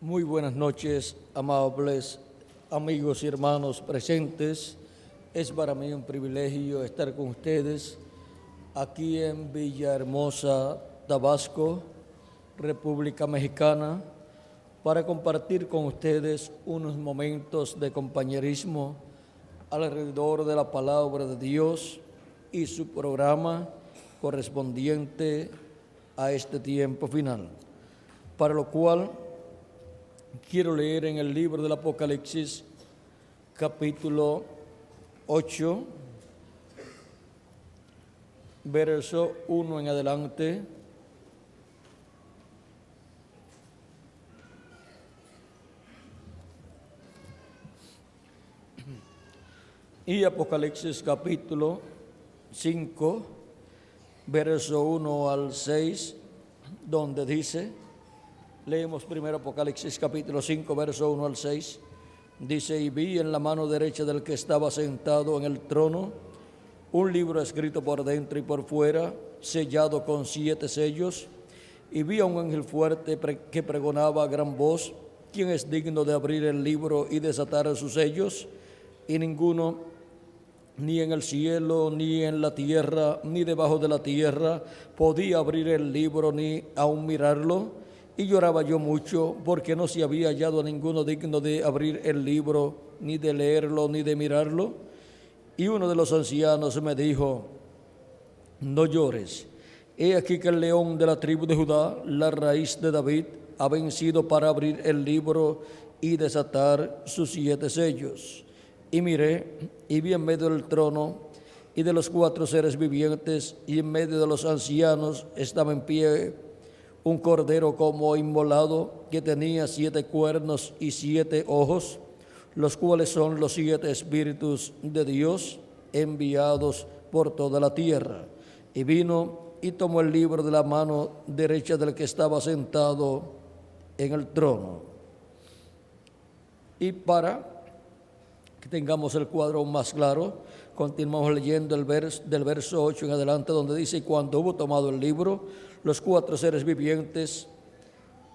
Muy buenas noches, amables amigos y hermanos presentes. Es para mí un privilegio estar con ustedes aquí en Villahermosa, Tabasco, República Mexicana, para compartir con ustedes unos momentos de compañerismo alrededor de la palabra de Dios y su programa correspondiente a este tiempo final, para lo cual quiero leer en el libro del Apocalipsis, capítulo 8, verso 1 en adelante. Y Apocalipsis capítulo 5, verso 1 al 6, donde dice, leemos primero Apocalipsis capítulo 5, verso 1 al 6, dice, y vi en la mano derecha del que estaba sentado en el trono un libro escrito por dentro y por fuera, sellado con 7 sellos, y vi a un ángel fuerte que pregonaba a gran voz, ¿quién es digno de abrir el libro y desatar sus sellos? Y ninguno, ni en el cielo, ni en la tierra, ni debajo de la tierra, podía abrir el libro ni aun mirarlo. Y lloraba yo mucho, porque no se había hallado a ninguno digno de abrir el libro, ni de leerlo, ni de mirarlo. Y uno de los ancianos me dijo, no llores, he aquí que el león de la tribu de Judá, la raíz de David, ha vencido para abrir el libro y desatar sus 7 sellos. Y miré, y vi en medio del trono y de los 4 seres vivientes, y en medio de los ancianos estaba en pie un cordero como inmolado, que tenía 7 cuernos y 7 ojos, los cuales son los 7 espíritus de Dios enviados por toda la tierra. Y vino y tomó el libro de la mano derecha del que estaba sentado en el trono. Y para que tengamos el cuadro más claro, continuamos leyendo del verso 8 en adelante, donde dice, y cuando hubo tomado el libro, los 4 seres vivientes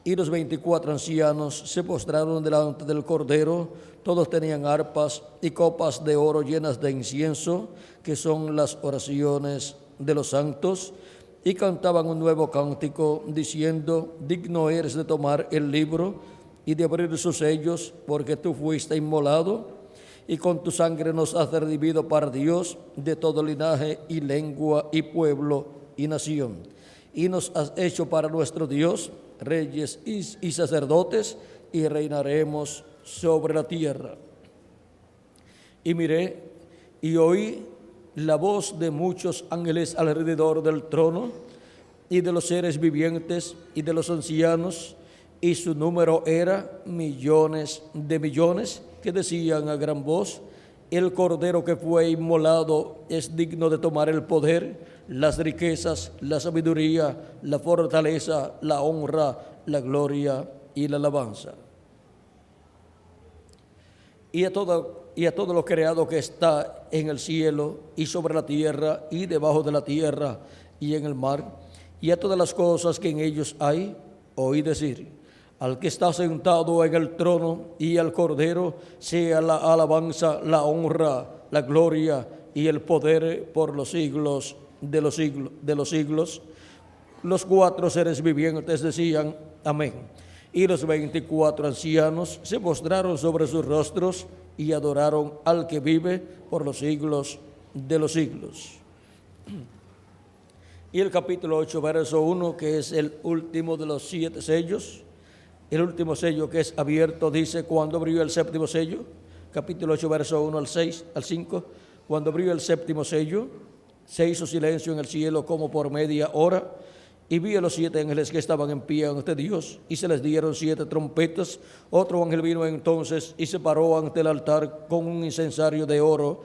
y los 24 ancianos se postraron delante del Cordero. Todos tenían arpas y copas de oro llenas de incienso, que son las oraciones de los santos, y cantaban un nuevo cántico, diciendo, digno eres de tomar el libro y de abrir sus sellos, porque tú fuiste inmolado, y con tu sangre nos has redimido para Dios de todo linaje y lengua y pueblo y nación. Y nos has hecho para nuestro Dios reyes y sacerdotes, y reinaremos sobre la tierra. Y miré y oí la voz de muchos ángeles alrededor del trono, y de los seres vivientes y de los ancianos, y su número era millones de millones, que decían a gran voz, el Cordero que fue inmolado es digno de tomar el poder, las riquezas, la sabiduría, la fortaleza, la honra, la gloria y la alabanza. Y a todo lo creado que está en el cielo y sobre la tierra y debajo de la tierra y en el mar, y a todas las cosas que en ellos hay, oí decir, al que está sentado en el trono y al Cordero sea la alabanza, la honra, la gloria y el poder por los siglos de los siglos. Los 4 seres vivientes decían amén. Y los 24 ancianos se postraron sobre sus rostros y adoraron al que vive por los siglos de los siglos. Y el capítulo 8, verso 1, que es el último de los 7 sellos, el último sello que es abierto, dice, cuando abrió el séptimo sello, capítulo 8, verso 1 al 5, cuando abrió el séptimo sello, se hizo silencio en el cielo como por media hora, y vi a los 7 ángeles que estaban en pie ante Dios, y se les dieron 7 trompetas. Otro ángel vino entonces y se paró ante el altar con un incensario de oro,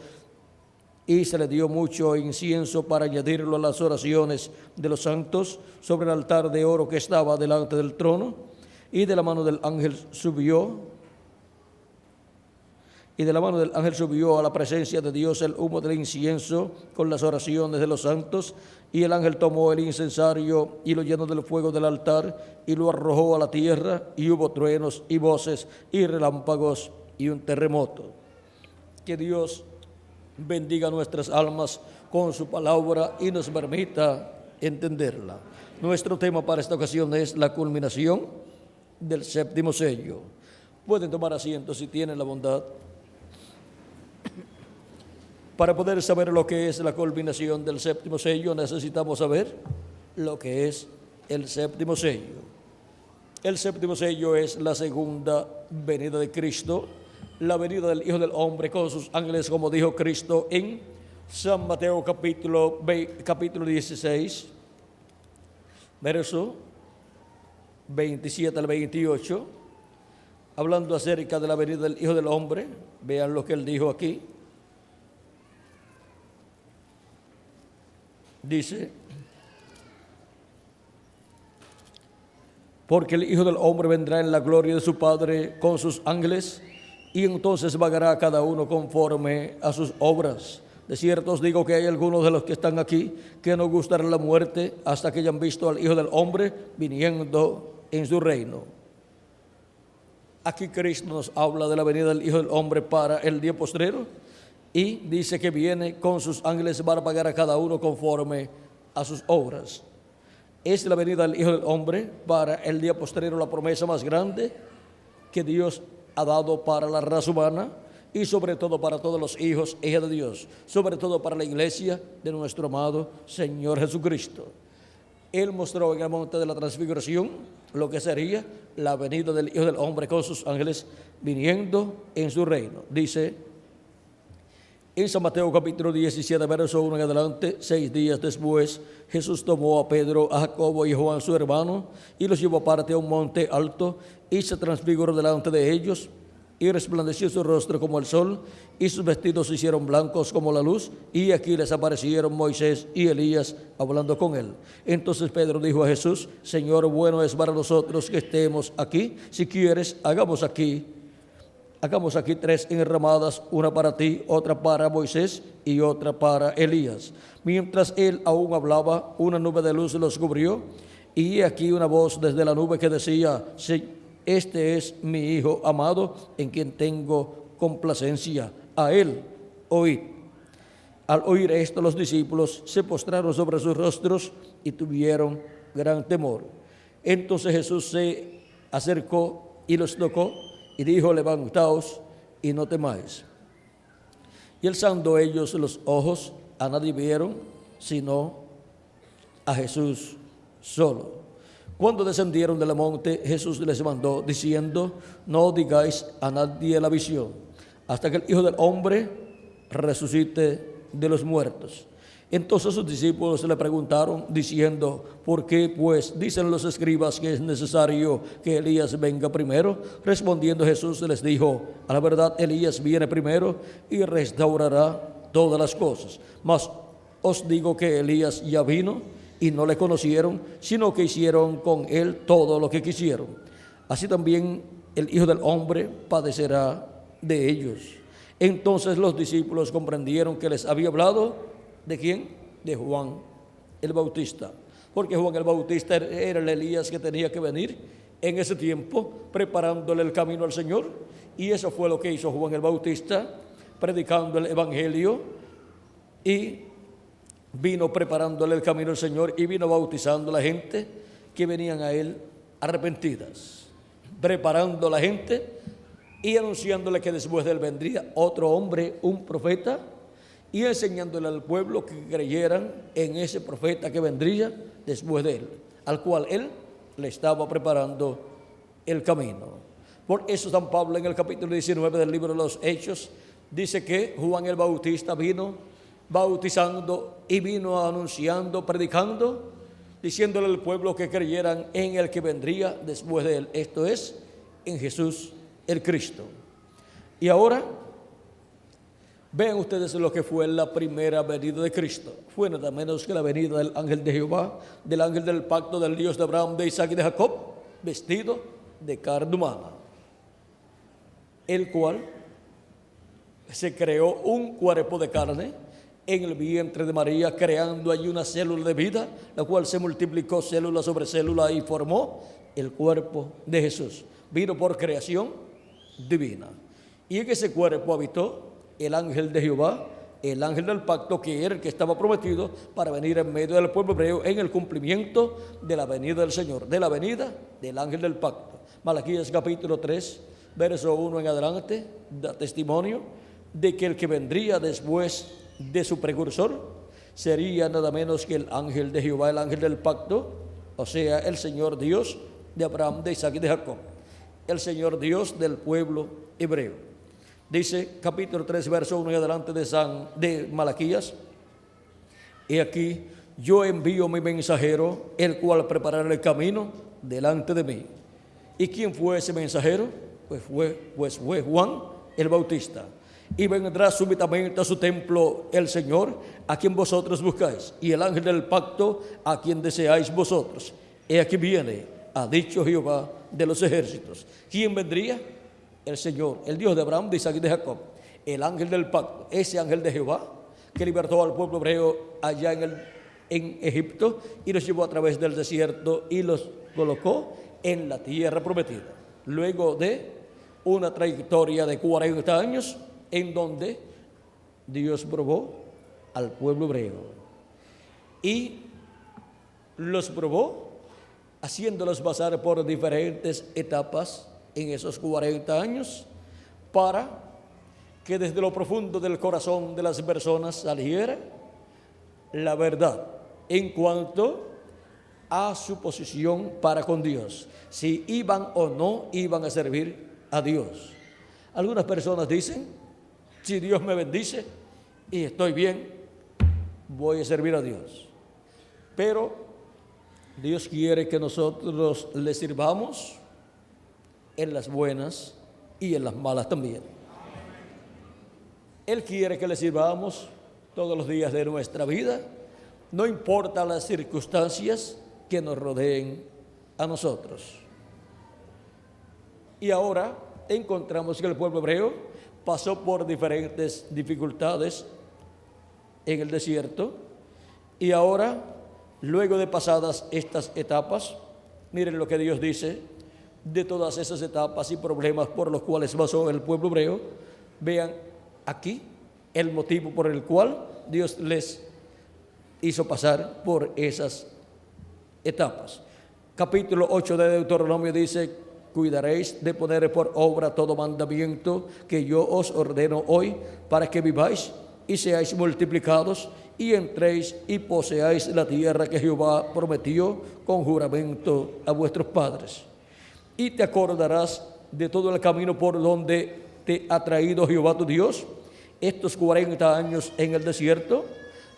y se le dio mucho incienso para añadirlo a las oraciones de los santos sobre el altar de oro que estaba delante del trono. Y de la mano del ángel subió y de la mano del ángel subió a la presencia de Dios el humo del incienso con las oraciones de los santos, y el ángel tomó el incensario y lo llenó del fuego del altar y lo arrojó a la tierra, y hubo truenos y voces y relámpagos y un terremoto. Que Dios bendiga nuestras almas con su palabra y nos permita entenderla. Nuestro tema para esta ocasión es la culminación del séptimo sello. Pueden tomar asiento si tienen la bondad. Para poder saber lo que es la culminación del séptimo sello, necesitamos saber lo que es el séptimo sello. El séptimo sello es la segunda venida de Cristo, la venida del Hijo del Hombre con sus ángeles, como dijo Cristo en San Mateo capítulo 16, verso 27 al 28, hablando acerca de la venida del Hijo del Hombre. Vean lo que él dijo aquí. Dice: porque el Hijo del Hombre vendrá en la gloria de su Padre con sus ángeles, y entonces pagará a cada uno conforme a sus obras. De cierto os digo que hay algunos de los que están aquí que no gustarán la muerte hasta que hayan visto al Hijo del Hombre viniendo en su reino. Aquí Cristo nos habla de la venida del Hijo del Hombre para el día postrero, y dice que viene con sus ángeles para pagar a cada uno conforme a sus obras. Es la venida del Hijo del Hombre para el día postrero la promesa más grande que Dios ha dado para la raza humana, y sobre todo para todos los hijos e hijas de Dios, sobre todo para la iglesia de nuestro amado Señor Jesucristo. Él mostró en el monte de la transfiguración lo que sería la venida del Hijo del Hombre con sus ángeles viniendo en su reino. Dice en San Mateo capítulo 17, verso 1 en adelante: 6 días después, Jesús tomó a Pedro, a Jacobo y a Juan su hermano, y los llevó aparte a un monte alto, y se transfiguró delante de ellos, y resplandeció su rostro como el sol, y sus vestidos se hicieron blancos como la luz, y aquí les aparecieron Moisés y Elías hablando con él. Entonces Pedro dijo a Jesús: Señor, bueno es para nosotros que estemos aquí. Si quieres, hagamos aquí 3 enramadas, una para ti, otra para Moisés y otra para Elías. Mientras él aún hablaba, una nube de luz los cubrió, y aquí una voz desde la nube que decía: este es mi Hijo amado, en quien tengo complacencia, a él oíd. Al oír esto, los discípulos se postraron sobre sus rostros y tuvieron gran temor. Entonces Jesús se acercó y los tocó y dijo: levantaos y no temáis. Y alzando ellos los ojos, a nadie vieron sino a Jesús solo. Cuando descendieron del monte, Jesús les mandó diciendo: no digáis a nadie la visión, hasta que el Hijo del Hombre resucite de los muertos. Entonces sus discípulos le preguntaron diciendo: ¿por qué pues dicen los escribas que es necesario que Elías venga primero? Respondiendo Jesús les dijo: a la verdad, Elías viene primero y restaurará todas las cosas. Mas os digo que Elías ya vino y no le conocieron, sino que hicieron con él todo lo que quisieron. Así también el Hijo del Hombre padecerá de ellos. Entonces los discípulos comprendieron que les había hablado, ¿de quién? De Juan el Bautista. Porque Juan el Bautista era el Elías que tenía que venir en ese tiempo, preparándole el camino al Señor. Y eso fue lo que hizo Juan el Bautista, predicando el Evangelio, y vino preparándole el camino al Señor, y vino bautizando a la gente que venían a él arrepentidas, preparando a la gente y anunciándole que después de él vendría otro hombre, un profeta, y enseñándole al pueblo que creyeran en ese profeta que vendría después de él, al cual él le estaba preparando el camino. Por eso San Pablo en el capítulo 19 del libro de los Hechos dice que Juan el Bautista vino bautizando y vino anunciando, predicando, diciéndole al pueblo que creyeran en el que vendría después de él, esto es, en Jesús el Cristo. Y ahora vean ustedes lo que fue la primera venida de Cristo. Fue nada menos que la venida del ángel de Jehová, del ángel del pacto del Dios de Abraham, de Isaac y de Jacob, vestido de carne humana, el cual se creó un cuerpo de carne en el vientre de María, creando allí una célula de vida, la cual se multiplicó célula sobre célula y formó el cuerpo de Jesús. Vino por creación divina. Y en ese cuerpo habitó el ángel de Jehová, el ángel del pacto, que era el que estaba prometido para venir en medio del pueblo hebreo en el cumplimiento de la venida del Señor, de la venida del ángel del pacto. Malaquías capítulo 3, verso 1 en adelante, da testimonio de que el que vendría después de su precursor sería nada menos que el ángel de Jehová, el ángel del pacto, o sea, el Señor Dios de Abraham, de Isaac y de Jacob, el Señor Dios del pueblo hebreo. Dice capítulo 3, verso 1 y adelante de Malaquías: he aquí, yo envío mi mensajero, el cual preparará el camino delante de mí. ¿Y quién fue ese mensajero? Pues fue Juan el Bautista. Y vendrá súbitamente a su templo el Señor, a quien vosotros buscáis, y el ángel del pacto, a quien deseáis vosotros. He aquí viene, ha dicho Jehová de los ejércitos. ¿Quién vendría? El Señor, el Dios de Abraham, de Isaac y de Jacob, el ángel del pacto, ese ángel de Jehová que libertó al pueblo hebreo allá en Egipto y los llevó a través del desierto y los colocó en la tierra prometida. Luego de una trayectoria de 40 años en donde Dios probó al pueblo hebreo y los probó haciéndolos pasar por diferentes etapas en esos 40 años para que desde lo profundo del corazón de las personas saliera la verdad en cuanto a su posición para con Dios, si iban o no iban a servir a Dios. Algunas personas dicen: si Dios me bendice y estoy bien, voy a servir a Dios. Pero Dios quiere que nosotros le sirvamos en las buenas y en las malas también. Él quiere que le sirvamos todos los días de nuestra vida, no importa las circunstancias que nos rodeen a nosotros. Y ahora encontramos que el pueblo hebreo pasó por diferentes dificultades en el desierto y ahora, luego de pasadas estas etapas, miren lo que Dios dice de todas esas etapas y problemas por los cuales pasó el pueblo hebreo. Vean aquí el motivo por el cual Dios les hizo pasar por esas etapas. Capítulo 8 de Deuteronomio dice: cuidaréis de poner por obra todo mandamiento que yo os ordeno hoy, para que viváis y seáis multiplicados y entréis y poseáis la tierra que Jehová prometió con juramento a vuestros padres. Y te acordarás de todo el camino por donde te ha traído Jehová tu Dios estos 40 años en el desierto,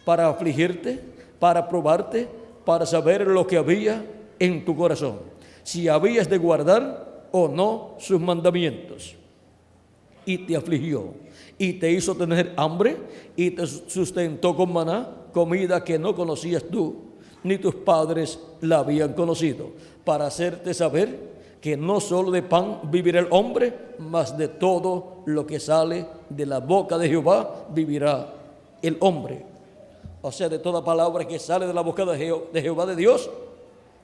para afligirte, para probarte, para saber lo que había en tu corazón, si habías de guardar o no sus mandamientos. Y te afligió, y te hizo tener hambre, y te sustentó con maná, comida que no conocías tú, ni tus padres la habían conocido, para hacerte saber que no solo de pan vivirá el hombre, mas de todo lo que sale de la boca de Jehová vivirá el hombre. O sea, de toda palabra que sale de la boca de Jehová, de Dios.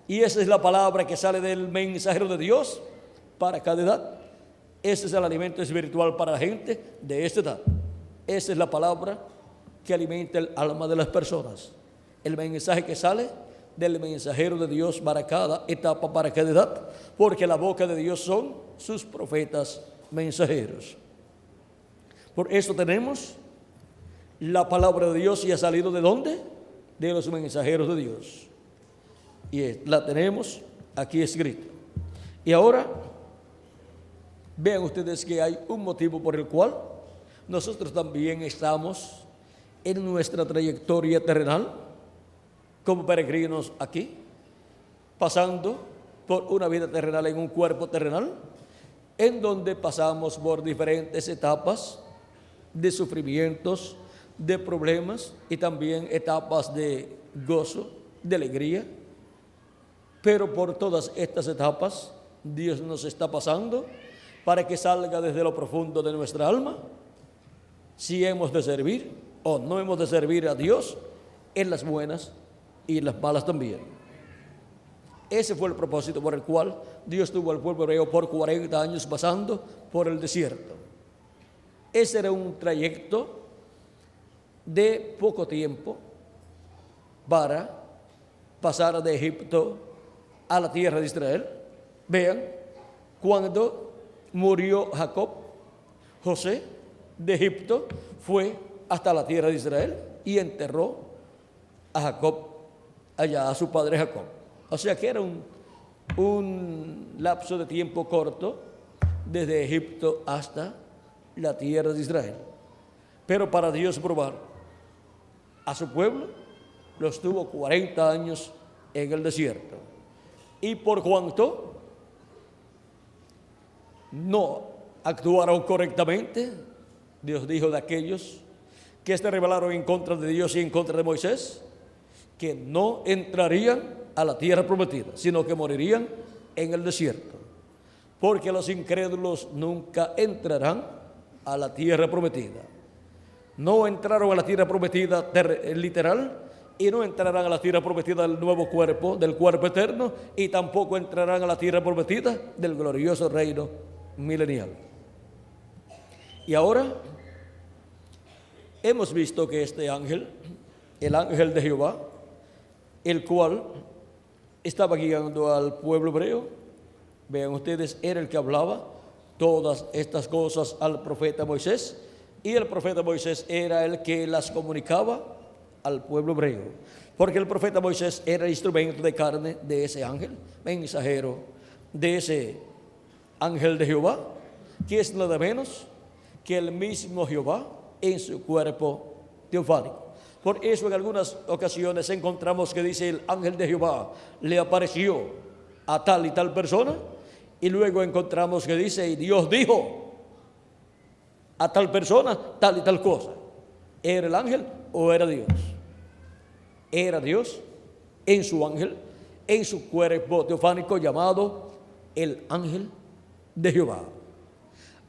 Y esa es la palabra que sale del mensajero de Dios para cada edad. Ese es el alimento espiritual para la gente de esta edad. Esa es la palabra que alimenta el alma de las personas. El mensaje que sale del mensajero de Dios para cada etapa, para cada edad, porque la boca de Dios son sus profetas mensajeros. Por eso tenemos la palabra de Dios, y ha salido ¿de dónde? De los mensajeros de Dios. Y la tenemos aquí escrita. Y ahora vean ustedes que hay un motivo por el cual nosotros también estamos en nuestra trayectoria terrenal como peregrinos aquí, pasando por una vida terrenal en un cuerpo terrenal, en donde pasamos por diferentes etapas de sufrimientos, de problemas y también etapas de gozo, de alegría. Pero por todas estas etapas Dios nos está pasando para que salga desde lo profundo de nuestra alma si hemos de servir o no hemos de servir a Dios en las buenas y en las malas también. Ese fue el propósito por el cual Dios tuvo al pueblo hebreo por 40 años pasando por el desierto. Ese era un trayecto de poco tiempo para pasar de Egipto a la tierra de Israel. Vean, cuando murió Jacob, José de Egipto fue hasta la tierra de Israel y enterró a Jacob allá, a su padre Jacob. O sea que era un lapso de tiempo corto desde Egipto hasta la tierra de Israel. Pero para Dios probar a su pueblo, los tuvo 40 años en el desierto. Y por cuanto no actuaron correctamente, Dios dijo de aquellos que se rebelaron en contra de Dios y en contra de Moisés, que no entrarían a la tierra prometida, sino que morirían en el desierto. Porque los incrédulos nunca entrarán a la tierra prometida. No entraron a la tierra prometida literal, y no entrarán a la tierra prometida del nuevo cuerpo, del cuerpo eterno, y tampoco entrarán a la tierra prometida del glorioso reino milenial. Y ahora hemos visto que este ángel, el ángel de Jehová, el cual estaba guiando al pueblo hebreo, vean ustedes, era el que hablaba todas estas cosas al profeta Moisés, y el profeta Moisés era el que las comunicaba al pueblo hebreo, porque el profeta Moisés era el instrumento de carne de ese ángel, mensajero de ese ángel de Jehová, que es nada menos que el mismo Jehová en su cuerpo teofánico. Por eso en algunas ocasiones encontramos que dice el ángel de Jehová le apareció a tal y tal persona, y luego encontramos que dice y Dios dijo a tal persona tal y tal cosa. ¿Era el ángel o era Dios? Era Dios en su ángel, en su cuerpo teofánico llamado el ángel de Jehová.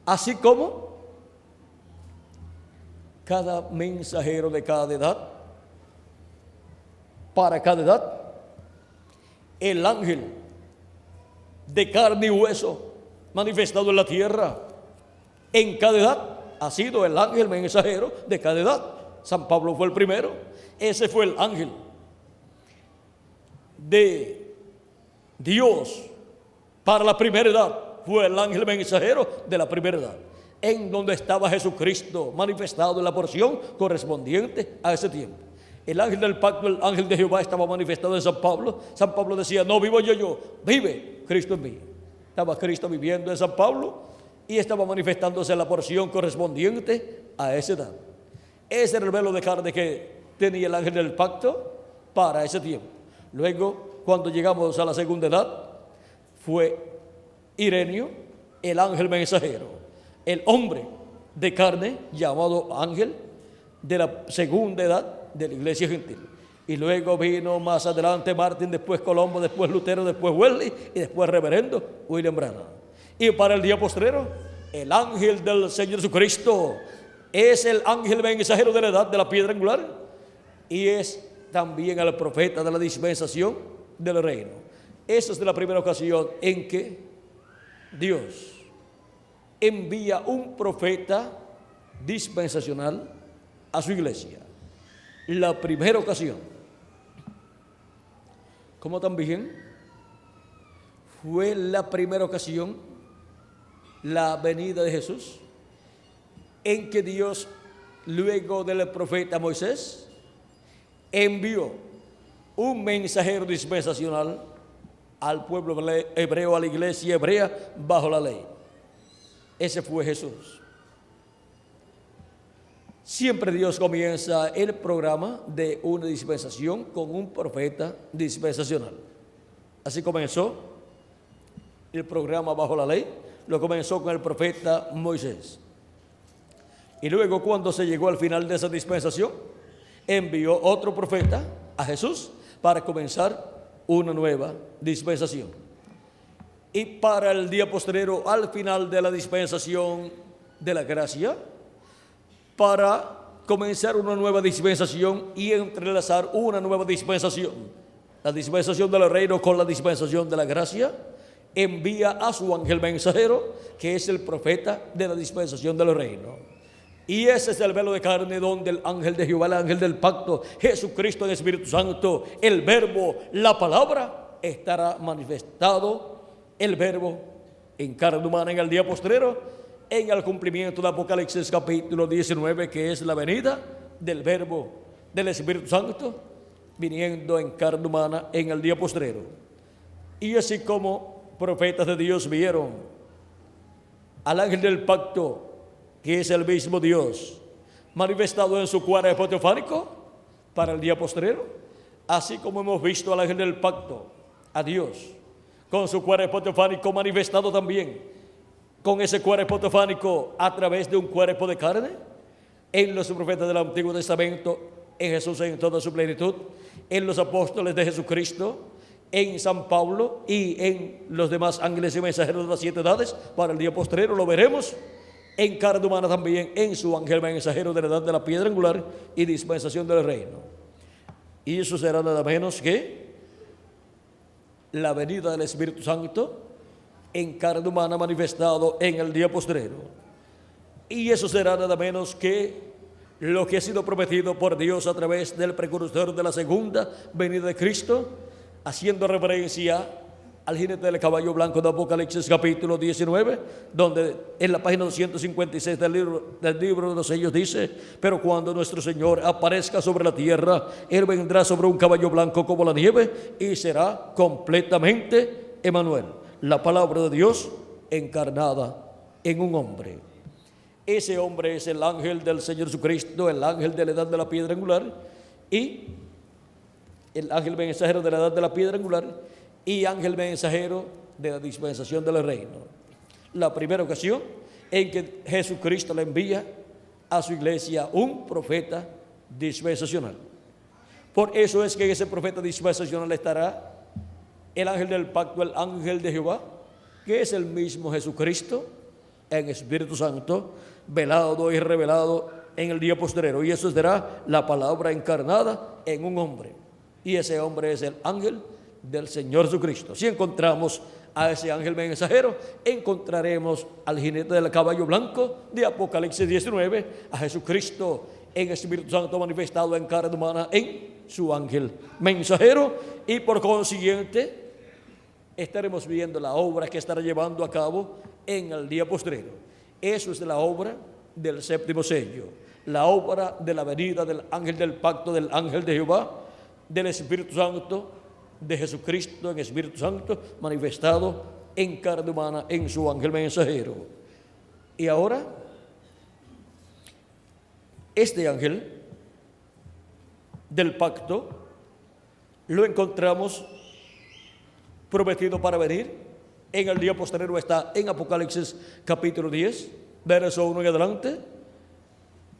Así como cada mensajero de cada edad, para cada edad, el ángel de carne y hueso manifestado en la tierra, en cada edad, ha sido el ángel mensajero de cada edad. San Pablo fue el primero, ese fue el ángel de Dios para la primera edad, fue el ángel mensajero de la primera edad, en donde estaba Jesucristo manifestado en la porción correspondiente a ese tiempo. El ángel del pacto, el ángel de Jehová, estaba manifestado en San Pablo. San Pablo decía, no vivo yo, vive Cristo en mí. Estaba Cristo viviendo en San Pablo y estaba manifestándose en la porción correspondiente a esa edad. Ese era el velo de carne que tenía el ángel del pacto para ese tiempo. Luego, cuando llegamos a la segunda edad, fue Ireneo, el ángel mensajero, el hombre de carne llamado ángel de la segunda edad de la iglesia gentil. Y luego vino más adelante Martín, después Colombo, después Lutero, después Wesley y después reverendo William Branham. Y para el día postrero, el ángel del Señor Jesucristo es el ángel mensajero de la edad de la piedra angular y es también el profeta de la dispensación del reino. Esa es la primera ocasión en que Dios envía un profeta dispensacional a su iglesia. La primera ocasión, como también fue la primera ocasión, la venida de Jesús, en que Dios, luego del profeta Moisés, envió un mensajero dispensacional al pueblo hebreo, a la iglesia hebrea bajo la ley. Ese fue Jesús. Siempre Dios comienza el programa de una dispensación con un profeta dispensacional. Así comenzó el programa bajo la ley, lo comenzó con el profeta Moisés. Y luego, cuando se llegó al final de esa dispensación, envió otro profeta a Jesús para comenzar una nueva dispensación. Y para el día postrero, al final de la dispensación de la gracia, para comenzar una nueva dispensación y entrelazar una nueva dispensación, la dispensación del reino con la dispensación de la gracia, envía a su ángel mensajero, que es el profeta de la dispensación del reino. Y ese es el velo de carne donde el ángel de Jehová, el ángel del pacto, Jesucristo en Espíritu Santo, el verbo, la palabra, estará manifestado, el verbo en carne humana en el día postrero, en el cumplimiento de Apocalipsis capítulo 19, que es la venida del verbo del Espíritu Santo, viniendo en carne humana en el día postrero. Y así como profetas de Dios vieron al ángel del pacto, que es el mismo Dios, manifestado en su cuerpo teofánico para el día postrero, así como hemos visto al ángel del pacto, a Dios, con su cuerpo teofánico manifestado también, con ese cuerpo teofánico a través de un cuerpo de carne, en los profetas del Antiguo Testamento, en Jesús en toda su plenitud, en los apóstoles de Jesucristo, en San Pablo y en los demás ángeles y mensajeros de las 7 edades, para el día postrero lo veremos en carne humana también, en su ángel mensajero de la edad de la piedra angular y dispensación del reino. Y eso será nada menos que la venida del Espíritu Santo en carne humana manifestado en el día postrero. Y eso será nada menos que lo que ha sido prometido por Dios a través del precursor de la segunda venida de Cristo, haciendo referencia al jinete del caballo blanco de Apocalipsis capítulo 19, donde en la página 256 del libro de los sellos dice: pero cuando nuestro Señor aparezca sobre la tierra, Él vendrá sobre un caballo blanco como la nieve y será completamente Emmanuel, la palabra de Dios encarnada en un hombre. Ese hombre es el ángel del Señor Jesucristo, el ángel de la edad de la piedra angular y el ángel mensajero de la edad de la piedra angular y ángel mensajero de la dispensación del reino. La primera ocasión en que Jesucristo le envía a su iglesia un profeta dispensacional. Por eso es que en ese profeta dispensacional estará el ángel del pacto, el ángel de Jehová, que es el mismo Jesucristo en Espíritu Santo, velado y revelado en el día postrero. Y eso será la palabra encarnada en un hombre. Y ese hombre es el ángel del Señor Jesucristo. Si encontramos a ese ángel mensajero, encontraremos al jinete del caballo blanco de Apocalipsis 19, a Jesucristo en Espíritu Santo manifestado en carne humana en su ángel mensajero, y por consiguiente estaremos viendo la obra que estará llevando a cabo en el día postrero. Eso es la obra del séptimo sello, la obra de la venida del ángel del pacto, del ángel de Jehová, del Espíritu Santo, de Jesucristo en Espíritu Santo manifestado en carne humana en su ángel mensajero. Y ahora este ángel del pacto lo encontramos prometido para venir en el día postrero. Está en Apocalipsis capítulo 10, verso 1 en adelante.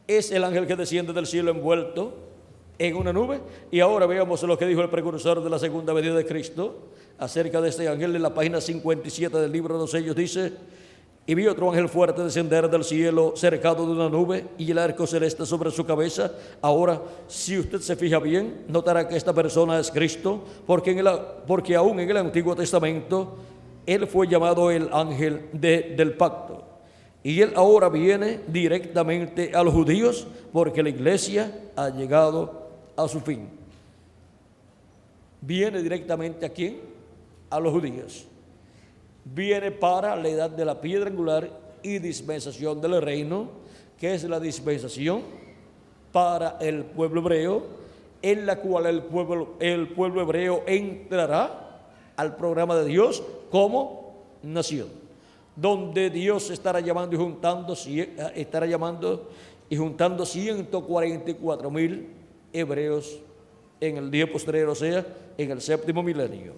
Es el ángel que desciende del cielo envuelto en una nube. Y ahora veamos lo que dijo el precursor de la segunda venida de Cristo acerca de este ángel. En la página 57 del libro de los sellos dice: y vi otro ángel fuerte descender del cielo cercado de una nube y el arco celeste sobre su cabeza. Ahora, si usted se fija bien, notará que esta persona es Cristo, porque aún en el Antiguo Testamento él fue llamado el ángel del pacto. Y él ahora viene directamente a los judíos, porque la iglesia ha llegado a su fin. Viene directamente ¿a quién? A los judíos. Viene para la edad de la piedra angular y dispensación del reino, que es la dispensación para el pueblo hebreo, en la cual el pueblo hebreo entrará al programa de Dios como nación, donde Dios estará llamando y juntando 144,000 hebreos en el día postrero, o sea, en el séptimo milenio.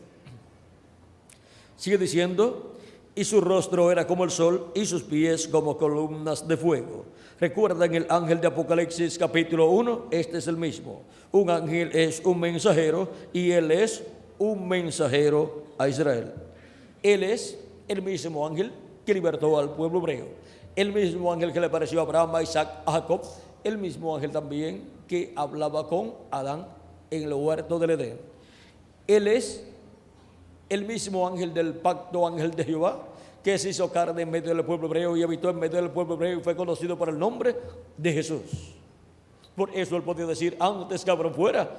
Sigue diciendo: y su rostro era como el sol y sus pies como columnas de fuego. Recuerdan el ángel de Apocalipsis capítulo 1, este es el mismo. Un ángel es un mensajero y él es un mensajero a Israel. Él es el mismo ángel que libertó al pueblo hebreo, el mismo ángel que le apareció a Abraham, a Isaac, a Jacob el mismo ángel también que hablaba con Adán en el huerto del Edén. Él es el mismo ángel del pacto, ángel de Jehová, que se hizo carne en medio del pueblo hebreo y habitó en medio del pueblo hebreo y fue conocido por el nombre de Jesús. Por eso él podía decir: antes que Abraham fuera,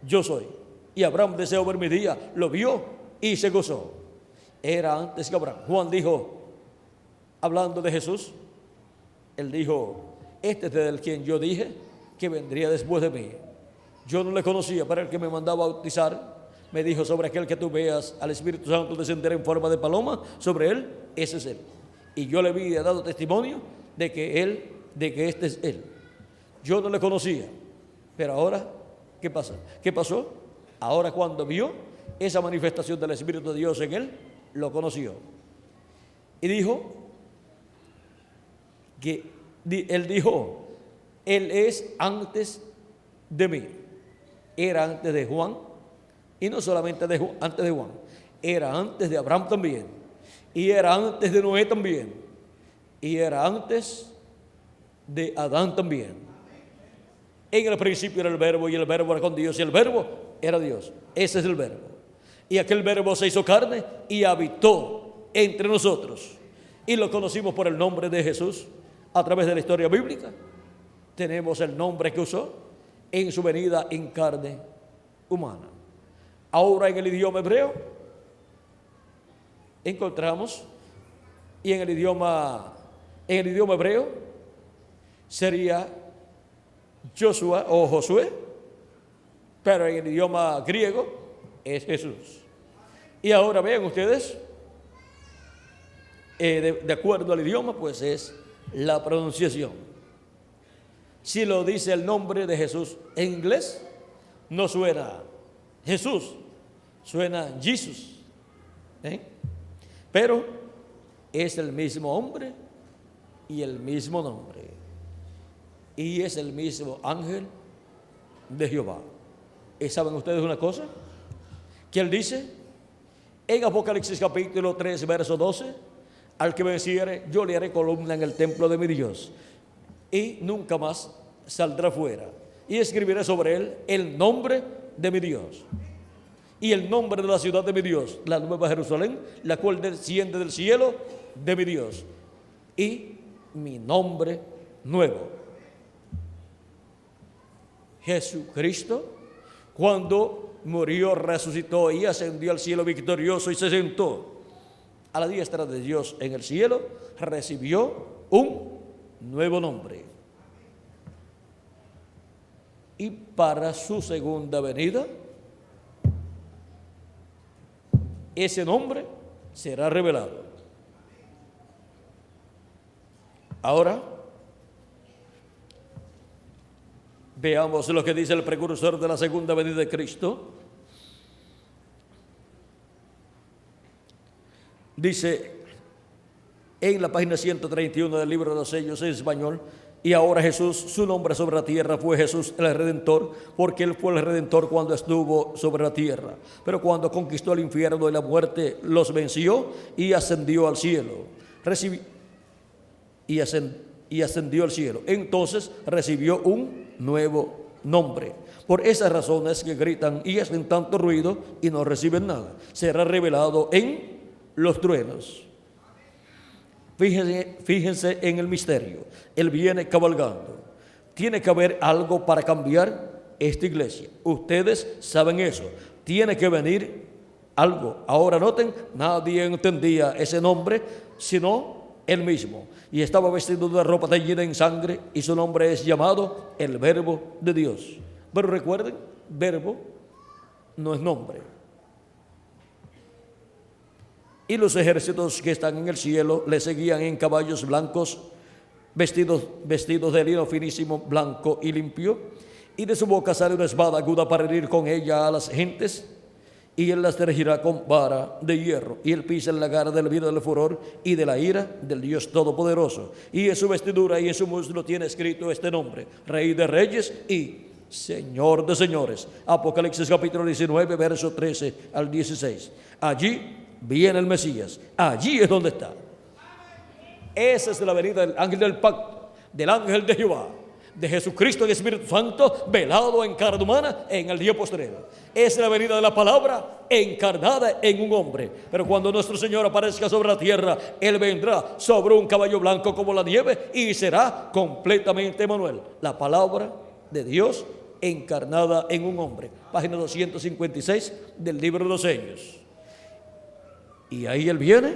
yo soy. Y Abraham deseó ver mi día, lo vio y se gozó. Era antes que Abraham. Juan dijo, hablando de Jesús, él dijo: este es del quien yo dije que vendría después de mí. Yo no le conocía, pero el que me mandaba a bautizar me dijo: sobre aquel que tú veas al Espíritu Santo descender en forma de paloma sobre él, ese es él. Y yo le había dado testimonio de que este es él. Yo no le conocía, pero ahora, ¿qué pasa? ¿Qué pasó? Ahora, cuando vio esa manifestación del Espíritu de Dios en él, lo conoció. Y dijo que él es antes de mí. Era antes de Juan, y no solamente antes de Juan, era antes de Abraham también, y era antes de Noé también, y era antes de Adán también. En el principio era el verbo, y el verbo era con Dios, y el verbo era Dios. Ese es el verbo. Y aquel verbo se hizo carne y habitó entre nosotros, y lo conocimos por el nombre de Jesús. A través de la historia bíblica tenemos el nombre que usó en su venida en carne humana. Ahora, en el idioma hebreo encontramos, y en el idioma hebreo sería Joshua o Josué, pero en el idioma griego es Jesús. Y ahora vean ustedes, de acuerdo al idioma, pues es la pronunciación. Si lo dice el nombre de Jesús en inglés, no suena Jesús, suena Jesus, pero es el mismo hombre y el mismo nombre, y es el mismo ángel de Jehová. ¿Y saben ustedes una cosa? Que él dice en Apocalipsis capítulo 3 verso 12: al que venciere, yo le haré columna en el templo de mi Dios, y nunca más saldrá fuera. Y escribiré sobre él el nombre de mi Dios y el nombre de la ciudad de mi Dios, la nueva Jerusalén, la cual desciende del cielo de mi Dios, y mi nombre nuevo. Jesucristo, cuando murió, resucitó y ascendió al cielo victorioso y se sentó a la diestra de Dios en el cielo, recibió un nuevo nombre. Y para su segunda venida, ese nombre será revelado. Ahora, veamos lo que dice el precursor de la segunda venida de Cristo. Dice en la página 131 del libro de los sellos en español: y ahora Jesús, su nombre sobre la tierra fue Jesús el Redentor, porque Él fue el Redentor cuando estuvo sobre la tierra. Pero cuando conquistó el infierno y la muerte, los venció y ascendió al cielo. Y ascendió al cielo. Entonces recibió un nuevo nombre. Por esas razones que gritan y hacen tanto ruido y no reciben nada. Será revelado en los truenos. Fíjense en el misterio. Él viene cabalgando. Tiene que haber algo para cambiar esta iglesia. Ustedes saben eso. Tiene que venir algo. Ahora noten, nadie entendía ese nombre sino él mismo. Y estaba vestido de ropa teñida en sangre, y su nombre es llamado el Verbo de Dios. Pero recuerden, verbo no es nombre. Y los ejércitos que están en el cielo le seguían en caballos blancos, vestidos de lino finísimo, blanco y limpio. Y de su boca sale una espada aguda para herir con ella a las gentes. Y él las dirigirá con vara de hierro. Y él pisa en la gara del vino del furor y de la ira del Dios Todopoderoso. Y en su vestidura y en su muslo tiene escrito este nombre: Rey de Reyes y Señor de Señores. Apocalipsis capítulo 19, verso 13 al 16. Allí viene el Mesías. Allí es donde está. Esa es la venida del ángel del pacto, del ángel de Jehová. de Jesucristo en Espíritu Santo, velado en carne humana en el día postrero. Es la venida de la palabra encarnada en un hombre. Pero cuando nuestro Señor aparezca sobre la tierra, Él vendrá sobre un caballo blanco como la nieve y será completamente Emmanuel, la palabra de Dios encarnada en un hombre. Página 256 del libro de los sellos. Y ahí Él viene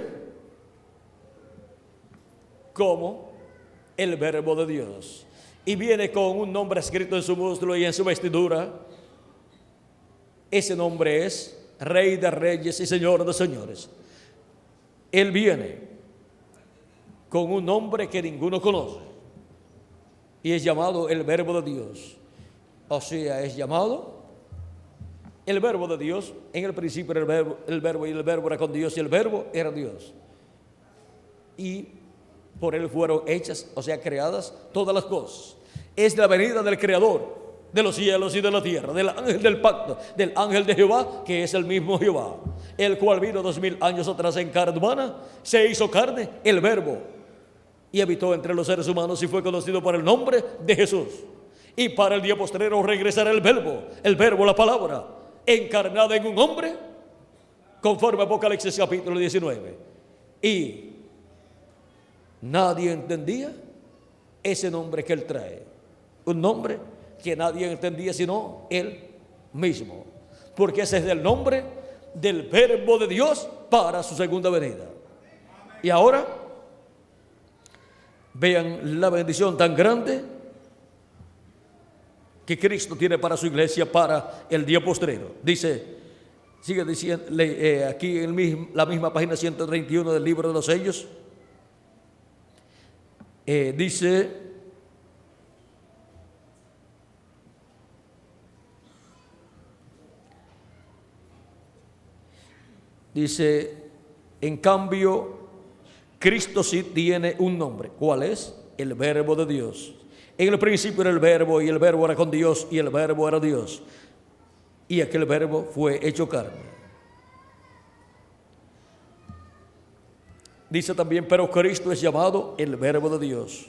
como el Verbo de Dios. Y viene con un nombre escrito en su muslo y en su vestidura. Ese nombre es Rey de Reyes y Señor de Señores. Él viene con un nombre que ninguno conoce y es llamado el Verbo de Dios. O sea, es llamado el Verbo de Dios. En el principio era el verbo y el Verbo era con Dios y el Verbo era Dios. Y por Él fueron hechas, o sea, creadas todas las cosas. Es la venida del Creador de los cielos y de la tierra, del ángel del pacto, del ángel de Jehová, que es el mismo Jehová, el cual vino 2000 años atrás en carne humana, se hizo carne, el Verbo, y habitó entre los seres humanos y fue conocido por el nombre de Jesús. Y para el día postrero regresará el Verbo, la palabra, encarnada en un hombre, conforme a Apocalipsis capítulo 19. Y nadie entendía ese nombre que Él trae. Un nombre que nadie entendía sino Él mismo. Porque ese es el nombre del Verbo de Dios para su segunda venida. Y ahora, vean la bendición tan grande que Cristo tiene para su iglesia para el día postrero. Dice, sigue diciendo aquí en la misma página 131 del libro de los sellos. Dice, en cambio, Cristo sí tiene un nombre. ¿Cuál es? El Verbo de Dios. En el principio era el Verbo, y el Verbo era con Dios, y el Verbo era Dios. Y aquel Verbo fue hecho carne. Dice también, pero Cristo es llamado el Verbo de Dios.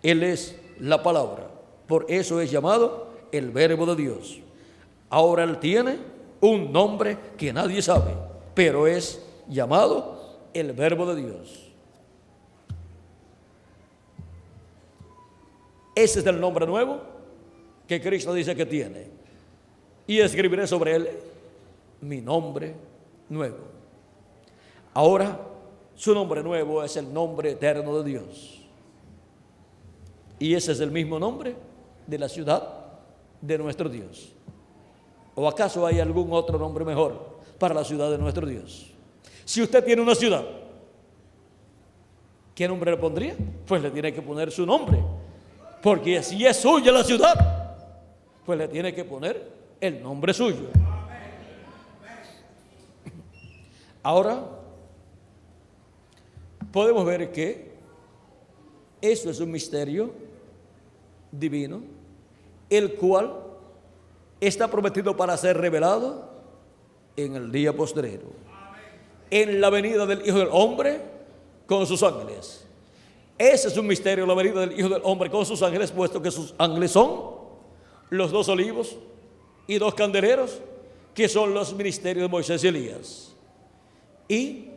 Él es la palabra. Por eso es llamado el Verbo de Dios. Ahora Él tiene un nombre que nadie sabe, pero es llamado el Verbo de Dios. Ese es el nombre nuevo que Cristo dice que tiene. Y escribiré sobre Él mi nombre nuevo. Ahora, su nombre nuevo es el nombre eterno de Dios. Y ese es el mismo nombre de la ciudad de nuestro Dios. ¿O acaso hay algún otro nombre mejor para la ciudad de nuestro Dios? Si usted tiene una ciudad, ¿qué nombre le pondría? Pues le tiene que poner su nombre. Porque si es suya la ciudad, pues le tiene que poner el nombre suyo. Ahora, podemos ver que eso es un misterio divino, el cual está prometido para ser revelado en el día postrero, en la venida del Hijo del Hombre con sus ángeles. Ese es un misterio, la venida del Hijo del Hombre con sus ángeles, puesto que sus ángeles son los 2 olivos y 2 candeleros, que son los ministerios de Moisés y Elías. Y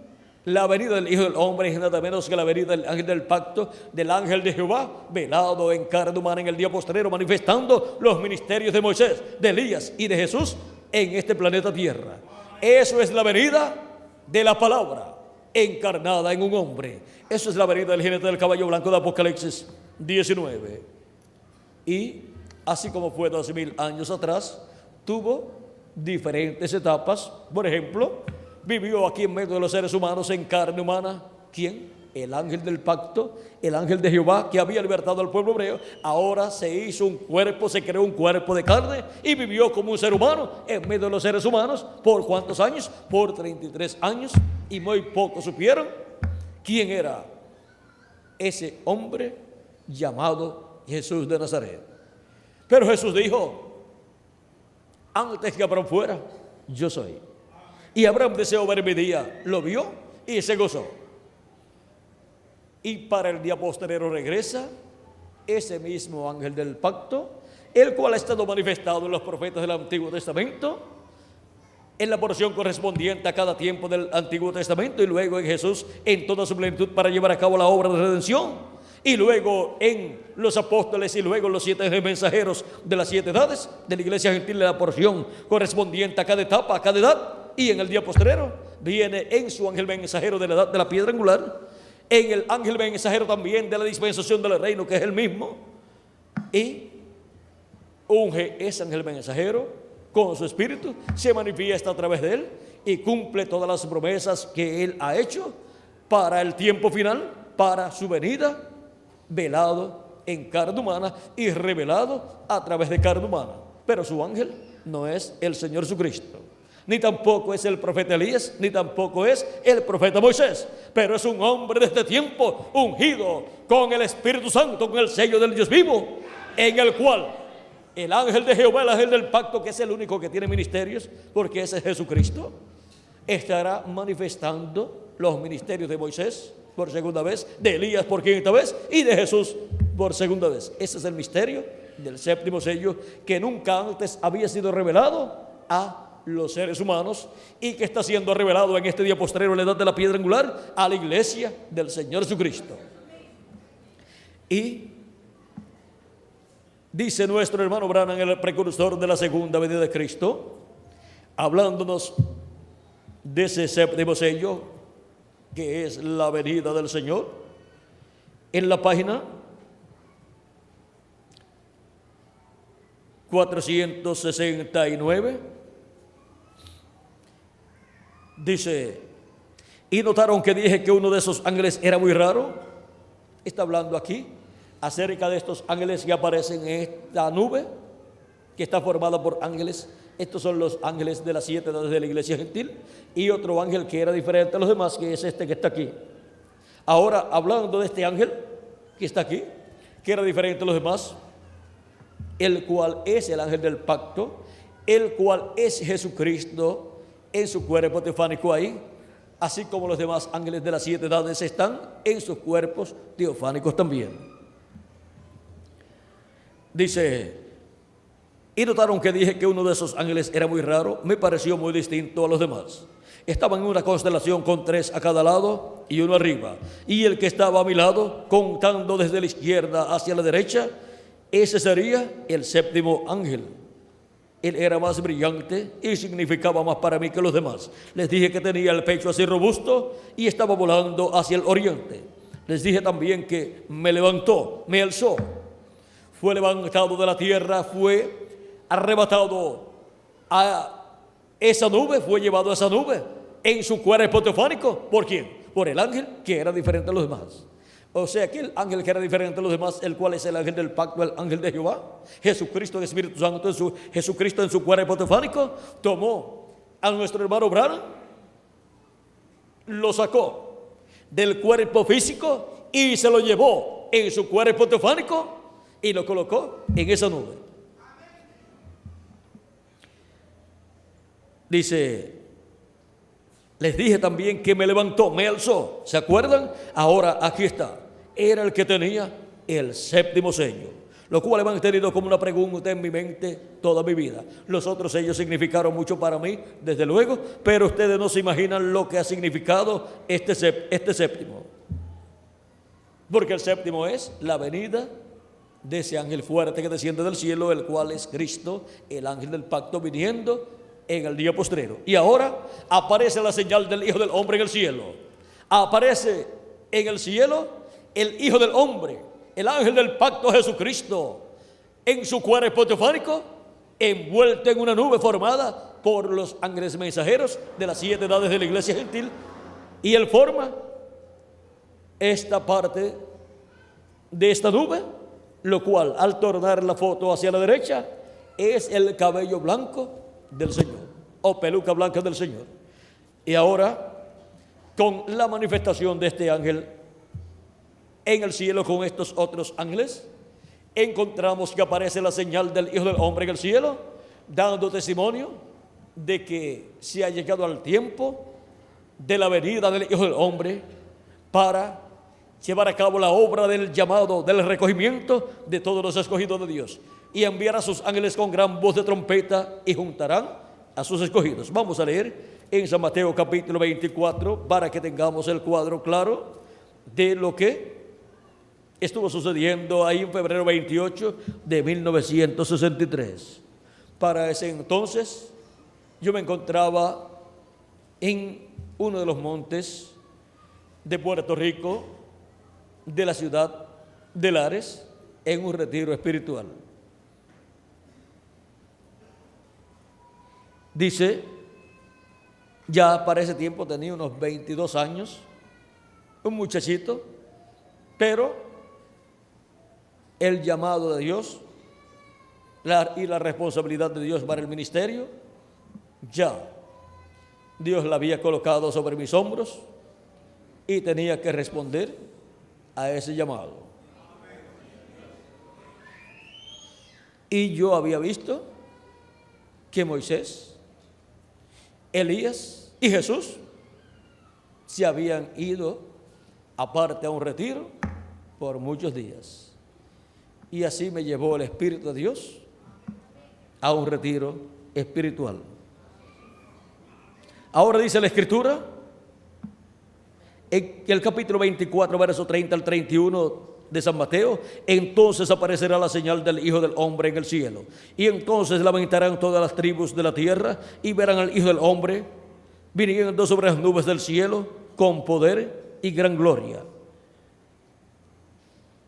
la venida del Hijo del Hombre es nada menos que la venida del ángel del pacto, del ángel de Jehová, velado en carne humana en el día postrero, manifestando los ministerios de Moisés, de Elías y de Jesús en este planeta Tierra. Eso es la venida de la palabra encarnada en un hombre. Eso es la venida del jinete del caballo blanco de Apocalipsis 19. Y así como fue 2000 años atrás, tuvo diferentes etapas. Por ejemplo, vivió aquí en medio de los seres humanos en carne humana. ¿Quién? El ángel del pacto, el ángel de Jehová, que había libertado al pueblo hebreo. Ahora se hizo un cuerpo, se creó un cuerpo de carne y vivió como un ser humano en medio de los seres humanos. ¿Por cuántos años? Por 33 años. Y muy pocos supieron quién era ese hombre llamado Jesús de Nazaret. Pero Jesús dijo, antes que Abraham fuera, yo soy. Y Abraham deseó ver mi día, lo vio y se gozó. Y para el día postrero regresa ese mismo ángel del pacto, el cual ha estado manifestado en los profetas del Antiguo Testamento, en la porción correspondiente a cada tiempo del Antiguo Testamento, y luego en Jesús en toda su plenitud para llevar a cabo la obra de redención, y luego en los apóstoles, y luego en los 7 mensajeros de las 7 edades de la iglesia gentil, en la porción correspondiente a cada etapa, a cada edad, y en el día postrero viene en su ángel mensajero de la edad de la piedra angular, en el ángel mensajero también de la dispensación del reino, que es el mismo, y unge ese ángel mensajero con su espíritu, se manifiesta a través de él y cumple todas las promesas que él ha hecho para el tiempo final, para su venida, velado en carne humana y revelado a través de carne humana. Pero su ángel no es el Señor Jesucristo, ni tampoco es el profeta Elías, ni tampoco es el profeta Moisés, pero es un hombre de este tiempo, ungido con el Espíritu Santo, con el sello del Dios vivo, en el cual el ángel de Jehová, el ángel del pacto, que es el único que tiene ministerios, porque ese es Jesucristo, estará manifestando los ministerios de Moisés por segunda vez, de Elías por quinta vez y de Jesús por segunda vez. Ese es el misterio del séptimo sello, que nunca antes había sido revelado a los seres humanos y que está siendo revelado en este día postrero, en la edad de la piedra angular, a la iglesia del Señor Jesucristo. Y dice nuestro hermano Branham, el precursor de la segunda venida de Cristo, hablándonos de ese séptimo sello, que es la venida del Señor, en la página 469, dice: y notaron que dije que uno de esos ángeles era muy raro. Está hablando aquí acerca de estos ángeles que aparecen en esta nube, que está formada por ángeles. Estos son los ángeles de las 7 edades de la iglesia gentil, y otro ángel que era diferente a los demás, que es este que está aquí. Ahora, hablando de este ángel que está aquí, que era diferente a los demás, el cual es el ángel del pacto, el cual es Jesucristo en su cuerpo teofánico ahí, así como los demás ángeles de las 7 edades están en sus cuerpos teofánicos también. Dice: y notaron que dije que uno de esos ángeles era muy raro, me pareció muy distinto a los demás. Estaban en una constelación con 3 a cada lado y uno arriba. Y el que estaba a mi lado, contando desde la izquierda hacia la derecha, ese sería el séptimo ángel. Él era más brillante y significaba más para mí que los demás. Les dije que tenía el pecho así robusto y estaba volando hacia el oriente. Les dije también que me levantó, me alzó. Fue levantado de la tierra, fue arrebatado a esa nube, fue llevado a esa nube en su cuerpo teofánico. ¿Por quién? Por el ángel que era diferente a los demás. O sea que el ángel que era diferente a los demás, el cual es el ángel del pacto, el ángel de Jehová, Jesucristo, el Espíritu Santo, Jesucristo en su cuerpo teofánico, tomó a nuestro hermano Branham, lo sacó del cuerpo físico y se lo llevó en su cuerpo teofánico y lo colocó en esa nube. Dice: les dije también que me levantó, me alzó. ¿Se acuerdan? Ahora aquí está. Era el que tenía el séptimo sello, lo cual he mantenido como una pregunta en mi mente toda mi vida. Los otros sellos significaron mucho para mí, desde luego, pero ustedes no se imaginan lo que ha significado este séptimo. Porque el séptimo es la venida de ese ángel fuerte que desciende del cielo, el cual es Cristo, el ángel del pacto, viniendo en el día postrero. Y ahora aparece la señal del Hijo del Hombre en el cielo. Aparece en el cielo el Hijo del Hombre, el ángel del pacto, Jesucristo, en su cuerpo teofánico, envuelto en una nube formada por los ángeles mensajeros de las 7 edades de la iglesia gentil. Y él forma esta parte de esta nube, lo cual, al tornar la foto hacia la derecha, es el cabello blanco del Señor, o peluca blanca del Señor. Y ahora, con la manifestación de este ángel en el cielo con estos otros ángeles, encontramos que aparece la señal del Hijo del Hombre en el cielo, dando testimonio de que se ha llegado al tiempo de la venida del Hijo del Hombre para llevar a cabo la obra del llamado, del recogimiento de todos los escogidos de Dios, y enviar a sus ángeles con gran voz de trompeta, y juntarán a sus escogidos. Vamos a leer en San Mateo capítulo 24 para que tengamos el cuadro claro de lo que estuvo sucediendo ahí en febrero 28 de 1963. Para ese entonces yo me encontraba en uno de los montes de Puerto Rico, de la ciudad de Lares, en un retiro espiritual. Dice, ya para ese tiempo tenía unos 22 años, un muchachito, pero el llamado de Dios y la responsabilidad de Dios para el ministerio, ya Dios la había colocado sobre mis hombros y tenía que responder a ese llamado. Y yo había visto que Moisés, Elías y Jesús se habían ido aparte a un retiro por muchos días. Y así me llevó el Espíritu de Dios a un retiro espiritual. Ahora dice la Escritura, en el capítulo 24, verso 30 al 31 de San Mateo: entonces aparecerá la señal del Hijo del Hombre en el cielo, y entonces lamentarán todas las tribus de la tierra, y verán al Hijo del Hombre viniendo sobre las nubes del cielo con poder y gran gloria.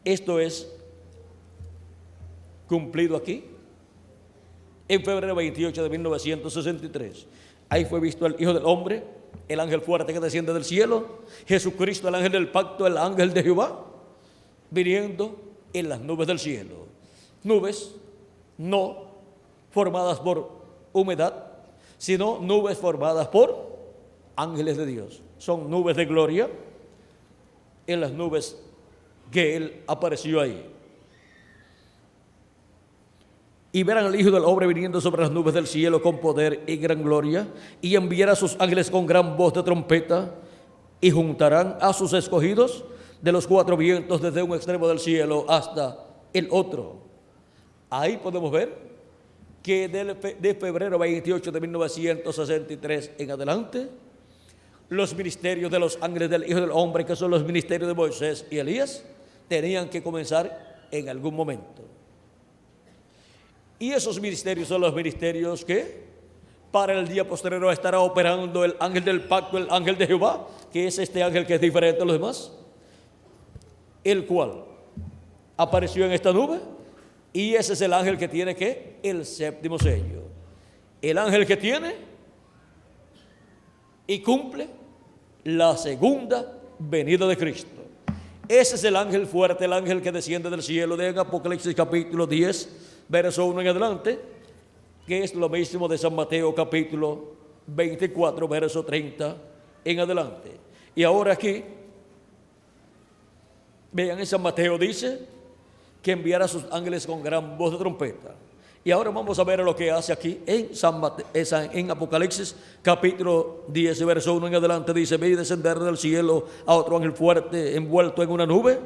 Esto es cumplido aquí en febrero 28 de 1963. Ahí fue visto el Hijo del Hombre, el ángel fuerte que desciende del cielo, Jesucristo, el ángel del pacto, el ángel de Jehová, viniendo en las nubes del cielo. Nubes no formadas por humedad, sino nubes formadas por ángeles de Dios. Son nubes de gloria en las nubes que Él apareció ahí. Y verán al Hijo del Hombre viniendo sobre las nubes del cielo con poder y gran gloria, y enviará a sus ángeles con gran voz de trompeta, y juntarán a sus escogidos de los cuatro vientos, desde un extremo del cielo hasta el otro. Ahí podemos ver que de febrero 28 de 1963 en adelante, los ministerios de los ángeles del Hijo del Hombre, que son los ministerios de Moisés y Elías, tenían que comenzar en algún momento. Y esos ministerios son los ministerios que para el día posterior estará operando el ángel del pacto, el ángel de Jehová, que es este ángel que es diferente a los demás, el cual apareció en esta nube, y ese es el ángel que tiene que el séptimo sello. El ángel que tiene y cumple la segunda venida de Cristo. Ese es el ángel fuerte, el ángel que desciende del cielo, de Apocalipsis capítulo 10, verso 1 en adelante, que es lo mismo de San Mateo capítulo 24, verso 30 en adelante. Y ahora aquí, vean, en San Mateo dice que enviará a sus ángeles con gran voz de trompeta. Y ahora vamos a ver lo que hace aquí en Apocalipsis capítulo 10, verso 1 en adelante. Dice: vi descender del cielo a otro ángel fuerte, envuelto en una nube,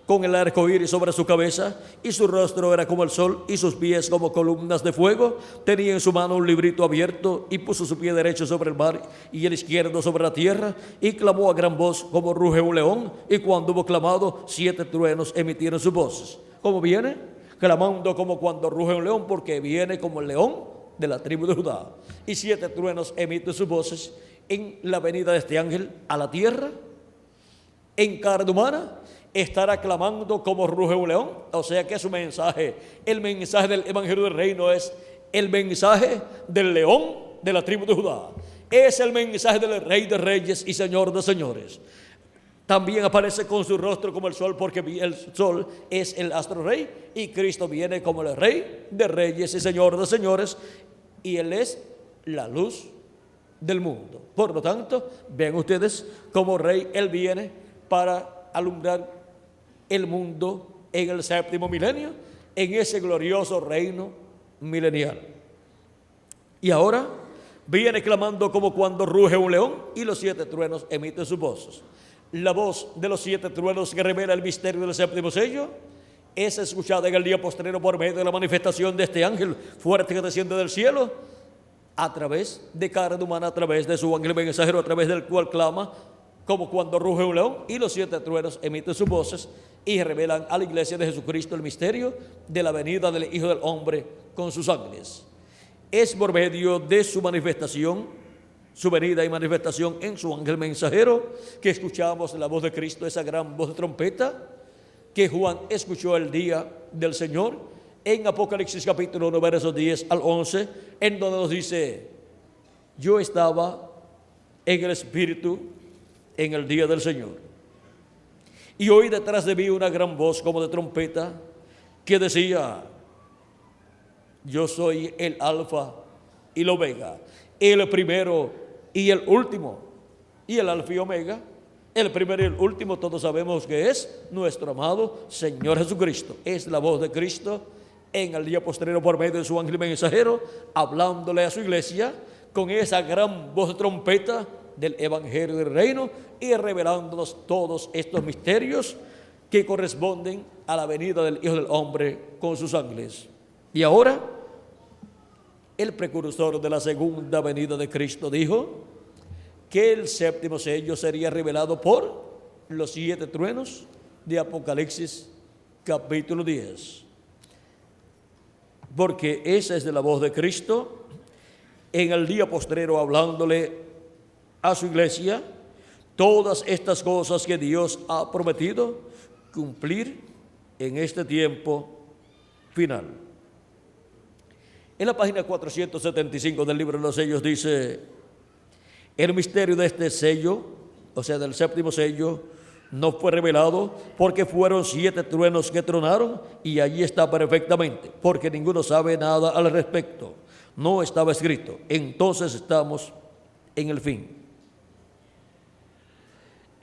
con el arco iris sobre su cabeza, y su rostro era como el sol, y sus pies como columnas de fuego. Tenía en su mano un librito abierto, y puso su pie derecho sobre el mar y el izquierdo sobre la tierra, y clamó a gran voz como ruge un león. Y cuando hubo clamado, 7 truenos emitieron sus voces. ¿Cómo viene? Clamando como cuando ruge un león, porque viene como el león de la tribu de Judá. Y 7 truenos emiten sus voces en la venida de este ángel a la tierra. En carne humana estará clamando como ruge un león. O sea que su mensaje, el mensaje del evangelio del reino, es el mensaje del león de la tribu de Judá. Es el mensaje del rey de reyes y señor de señores. También aparece con su rostro como el sol, porque el sol es el astro rey, y Cristo viene como el rey de reyes y señor de señores, y Él es la luz del mundo. Por lo tanto, ven ustedes, como rey Él viene para alumbrar el mundo en el séptimo milenio, en ese glorioso reino milenial. Y ahora viene clamando como cuando ruge un león, y los 7 truenos emiten sus voces. La voz de los 7 truenos que revela el misterio del séptimo sello es escuchada en el día postrero por medio de la manifestación de este ángel fuerte que desciende del cielo a través de carne humana, a través de su ángel mensajero, a través del cual clama como cuando ruge un león, y los 7 truenos emiten sus voces y revelan a la iglesia de Jesucristo el misterio de la venida del Hijo del Hombre con sus ángeles. Es por medio de su manifestación, su venida y manifestación en su ángel mensajero, que escuchamos la voz de Cristo, esa gran voz de trompeta que Juan escuchó el día del Señor en Apocalipsis capítulo 1, versos 10 al 11, en donde nos dice: yo estaba en el Espíritu en el día del Señor, y oí detrás de mí una gran voz como de trompeta que decía: yo soy el Alfa y el Omega, el primero y el último. Y el Alfa y Omega, el primero y el último, todos sabemos que es nuestro amado Señor Jesucristo. Es la voz de Cristo en el día postrero por medio de su ángel mensajero, hablándole a su iglesia con esa gran voz de trompeta del Evangelio del Reino y revelándonos todos estos misterios que corresponden a la venida del Hijo del Hombre con sus ángeles. Y ahora, el precursor de la segunda venida de Cristo dijo que el séptimo sello sería revelado por los 7 truenos de Apocalipsis capítulo 10. Porque esa es de la voz de Cristo en el día postrero, hablándole a su iglesia todas estas cosas que Dios ha prometido cumplir en este tiempo final. En la página 475 del libro de los sellos dice: el misterio de este sello, o sea, del séptimo sello, no fue revelado porque fueron 7 truenos que tronaron, y allí está perfectamente, porque ninguno sabe nada al respecto. No estaba escrito. Entonces estamos en el fin.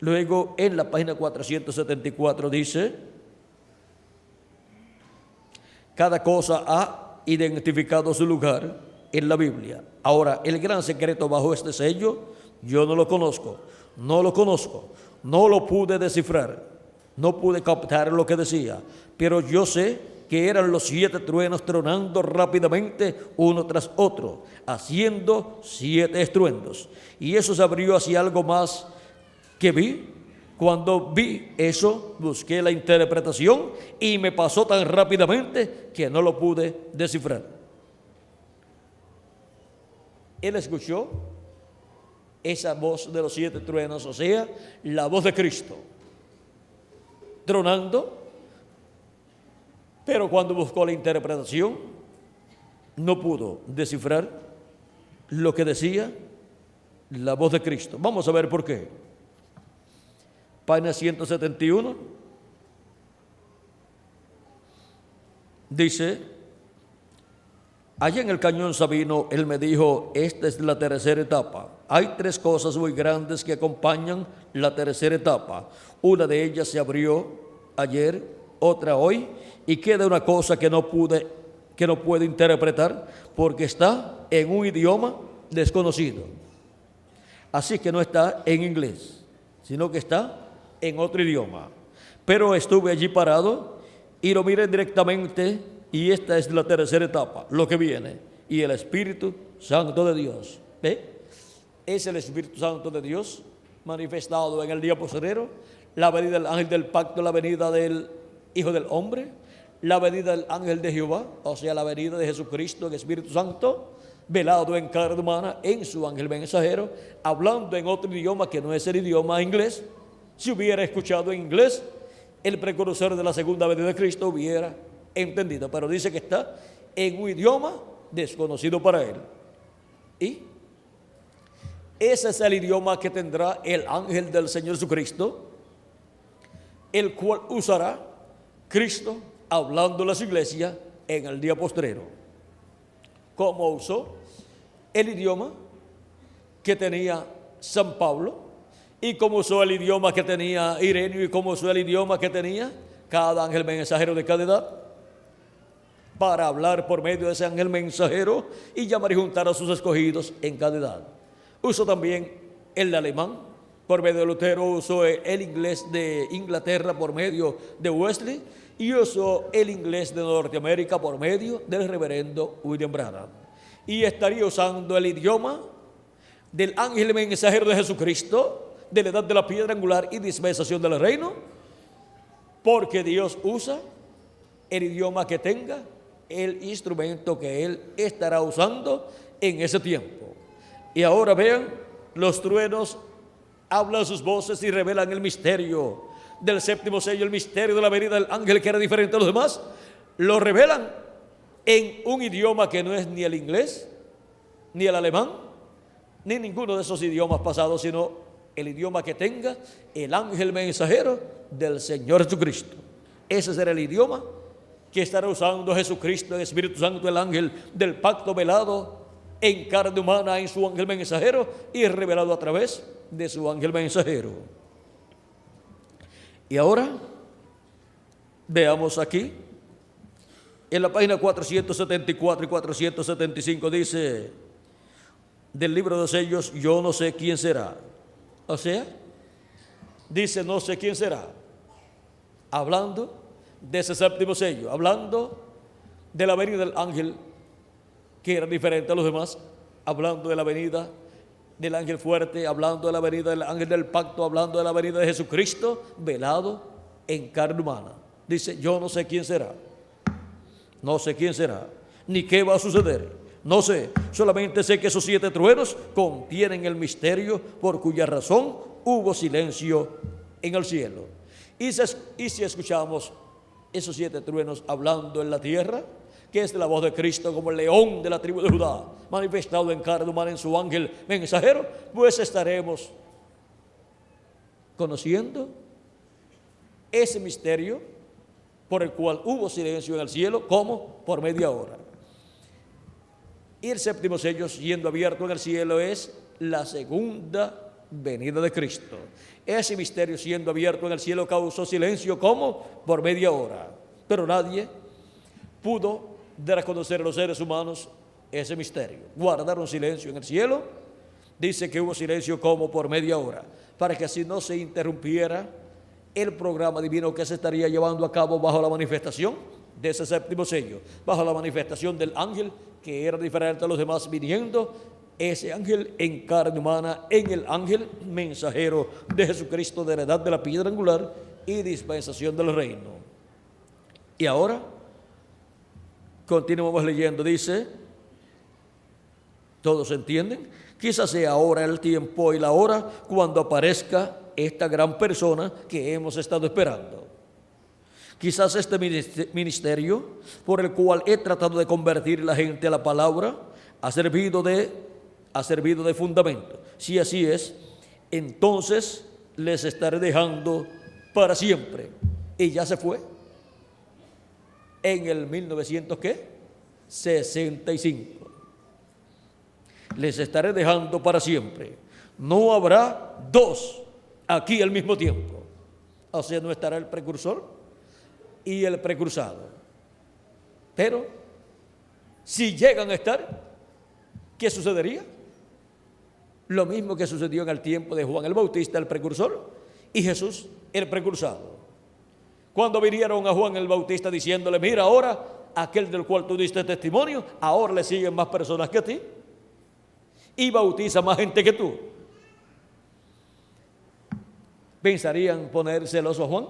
Luego, en la página 474 dice: cada cosa ha identificado su lugar en la Biblia. Ahora, el gran secreto bajo este sello, yo no lo conozco, no lo pude descifrar, no pude captar lo que decía, pero yo sé que eran los 7 truenos tronando rápidamente uno tras otro, haciendo 7 estruendos. Y eso se abrió hacia algo más que vi. Cuando vi eso, busqué la interpretación y me pasó tan rápidamente que no lo pude descifrar. Él escuchó esa voz de los 7 truenos, o sea, la voz de Cristo, tronando, pero cuando buscó la interpretación, no pudo descifrar lo que decía la voz de Cristo. Vamos a ver por qué. Página 171 dice: allá en el Cañón Sabino, él me dijo: esta es la tercera etapa. Hay 3 cosas muy grandes que acompañan la tercera etapa. Una de ellas se abrió ayer, otra hoy, y queda una cosa que no puedo interpretar porque está en un idioma desconocido. Así que no está en inglés, sino que está en otro idioma. Pero estuve allí parado y lo miré directamente, y esta es la tercera etapa, lo que viene. Y el Espíritu Santo de Dios, ¿ve? Es el Espíritu Santo de Dios manifestado en el día postrero, la venida del ángel del pacto, la venida del Hijo del Hombre, la venida del ángel de Jehová, o sea, la venida de Jesucristo en Espíritu Santo, velado en carne humana en su ángel mensajero, hablando en otro idioma que no es el idioma inglés. Si hubiera escuchado en inglés, el precursor de la segunda venida de Cristo hubiera entendido, pero dice que está en un idioma desconocido para él. Y ese es el idioma que tendrá el ángel del Señor Jesucristo, el cual usará Cristo hablando a las iglesias en el día postrero. Como usó el idioma que tenía San Pablo, y como usó el idioma que tenía Ireneo, y como usó el idioma que tenía cada ángel mensajero de cada edad, para hablar por medio de ese ángel mensajero y llamar y juntar a sus escogidos en cada edad. Usó también el alemán, por medio de Lutero, usó el inglés de Inglaterra por medio de Wesley, y usó el inglés de Norteamérica por medio del reverendo William Branham. Y estaría usando el idioma del ángel mensajero de Jesucristo, de la edad de la piedra angular y dispensación del reino, porque Dios usa el idioma que tenga el instrumento que Él estará usando en ese tiempo. Y ahora vean, los truenos hablan sus voces y revelan el misterio del séptimo sello, el misterio de la venida del ángel que era diferente a los demás. Lo revelan en un idioma que no es ni el inglés, ni el alemán, ni ninguno de esos idiomas pasados, sino el idioma que tenga el ángel mensajero del Señor Jesucristo. Ese será el idioma que estará usando Jesucristo, el Espíritu Santo, el ángel del pacto velado en carne humana en su ángel mensajero y revelado a través de su ángel mensajero. Y ahora veamos aquí en la página 474 y 475, dice del libro de sellos: yo no sé quién será. O sea, dice no sé quién será, hablando de ese séptimo sello, hablando de la venida del ángel que era diferente a los demás, hablando de la venida del ángel fuerte, hablando de la venida del ángel del pacto, hablando de la venida de Jesucristo velado en carne humana. Dice, yo no sé quién será, no sé quién será, ni qué va a suceder, no sé, solamente sé que esos 7 truenos contienen el misterio por cuya razón hubo silencio en el cielo. Y si escuchamos esos 7 truenos hablando en la tierra, que es la voz de Cristo como el león de la tribu de Judá, manifestado en carne humana en su ángel mensajero, pues estaremos conociendo ese misterio por el cual hubo silencio en el cielo, como por media hora. Y el séptimo sello siendo abierto en el cielo es la segunda venida de Cristo. Ese misterio siendo abierto en el cielo causó silencio como por media hora, pero nadie pudo dar a conocer a los seres humanos ese misterio. Guardaron silencio en el cielo. Dice que hubo silencio como por media hora, para que así no se interrumpiera el programa divino que se estaría llevando a cabo bajo la manifestación de ese séptimo sello, bajo la manifestación del ángel que era diferente a los demás, viniendo ese ángel en carne humana, en el ángel mensajero de Jesucristo, de la edad de la piedra angular y dispensación del reino. Y ahora continuamos leyendo, dice, ¿todos entienden? Quizás sea ahora el tiempo y la hora cuando aparezca esta gran persona que hemos estado esperando. Quizás este ministerio por el cual he tratado de convertir la gente a la palabra ha servido de fundamento. Si así es, entonces les estaré dejando para siempre. Y ya se fue en el 1965. Les estaré dejando para siempre. No habrá 2 aquí al mismo tiempo. O sea, no estará el precursor y el precursado. Pero si llegan a estar, ¿qué sucedería? Lo mismo que sucedió en el tiempo de Juan el Bautista, el precursor, y Jesús, el precursado. Cuando vinieron a Juan el Bautista diciéndole, mira, ahora aquel del cual tú diste testimonio, ahora le siguen más personas que a ti y bautiza más gente que tú. ¿Pensarían poner celoso a Juan?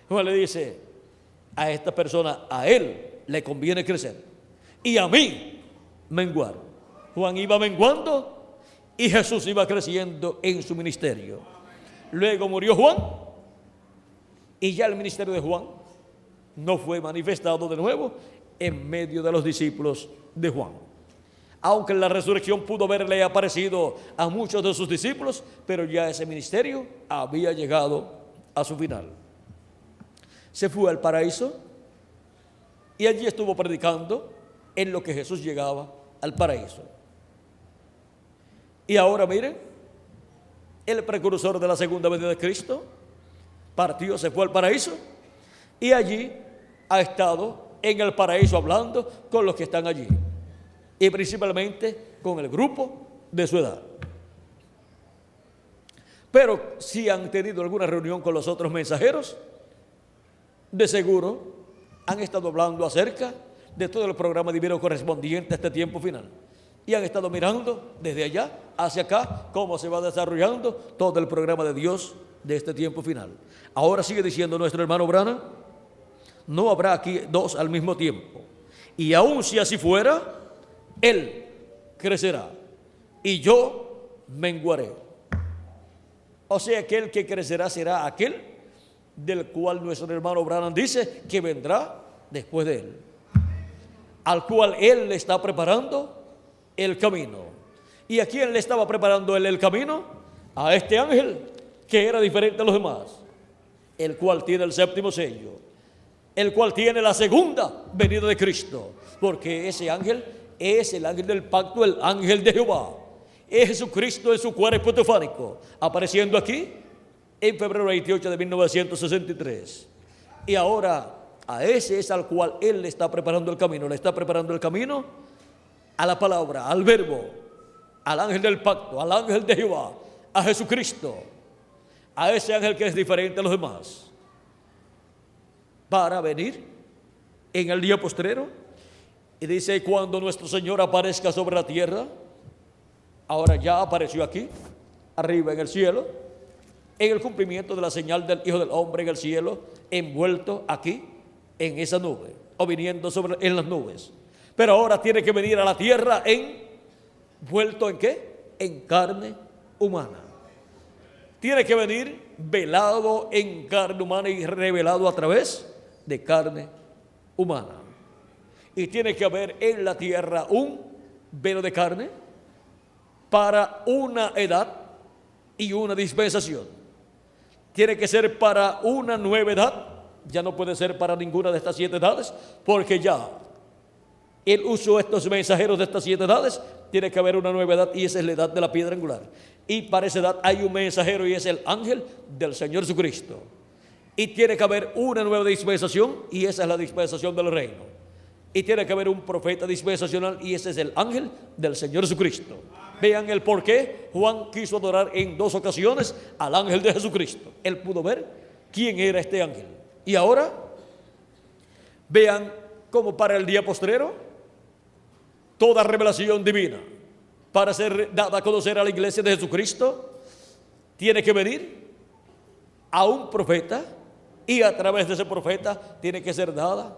Juan le dice a esta persona, a él le conviene crecer y a mí menguar. Juan iba menguando y Jesús iba creciendo en su ministerio. Luego murió Juan y ya el ministerio de Juan no fue manifestado de nuevo en medio de los discípulos de Juan. Aunque en la resurrección pudo haberle aparecido a muchos de sus discípulos, pero ya ese ministerio había llegado a su final. Se fue al paraíso y allí estuvo predicando en lo que Jesús llegaba al paraíso. Y ahora miren, el precursor de la segunda venida de Cristo partió, se fue al paraíso y allí ha estado en el paraíso hablando con los que están allí y principalmente con el grupo de su edad. Pero si han tenido alguna reunión con los otros mensajeros, de seguro han estado hablando acerca de todo el programa divino correspondiente a este tiempo final. Y han estado mirando desde allá hacia acá cómo se va desarrollando todo el programa de Dios de este tiempo final. Ahora sigue diciendo nuestro hermano Branham, no habrá aquí dos al mismo tiempo. Y aun si así fuera, él crecerá y yo menguaré. O sea que el que crecerá será aquel del cual nuestro hermano Branham dice que vendrá después de él, al cual él le está preparando el camino. ¿Y a quién le estaba preparando él el camino? A este ángel que era diferente a los demás, el cual tiene el séptimo sello, el cual tiene la segunda venida de Cristo, porque ese ángel es el ángel del pacto, el ángel de Jehová. Es Jesucristo en su cuerpo teofánico, apareciendo aquí en febrero 28 de 1963. Y ahora a ese es al cual él le está preparando el camino. Le está preparando el camino a la palabra, al verbo, al ángel del pacto, al ángel de Jehová, a Jesucristo, a ese ángel que es diferente a los demás, para venir en el día postrero. Y dice, cuando nuestro Señor aparezca sobre la tierra, ahora ya apareció aquí, arriba en el cielo, en el cumplimiento de la señal del Hijo del Hombre en el cielo, envuelto aquí en esa nube, o viniendo en las nubes. Pero ahora tiene que venir a la tierra envuelto en ¿qué? En carne humana. Tiene que venir velado en carne humana y revelado a través de carne humana. Y tiene que haber en la tierra un velo de carne para una edad y una dispensación. Tiene que ser para una nueva edad, ya no puede ser para ninguna de estas 7 edades, porque ya él usó estos mensajeros de estas 7 edades. Tiene que haber una nueva edad y esa es la edad de la piedra angular. Y para esa edad hay un mensajero y es el ángel del Señor Jesucristo. Y tiene que haber una nueva dispensación y esa es la dispensación del reino. Y tiene que haber un profeta dispensacional y ese es el ángel del Señor Jesucristo. Vean el por qué Juan quiso adorar en 2 ocasiones al ángel de Jesucristo. Él pudo ver quién era este ángel. Y ahora vean cómo para el día postrero toda revelación divina para ser dada a conocer a la iglesia de Jesucristo tiene que venir a un profeta y a través de ese profeta tiene que ser dada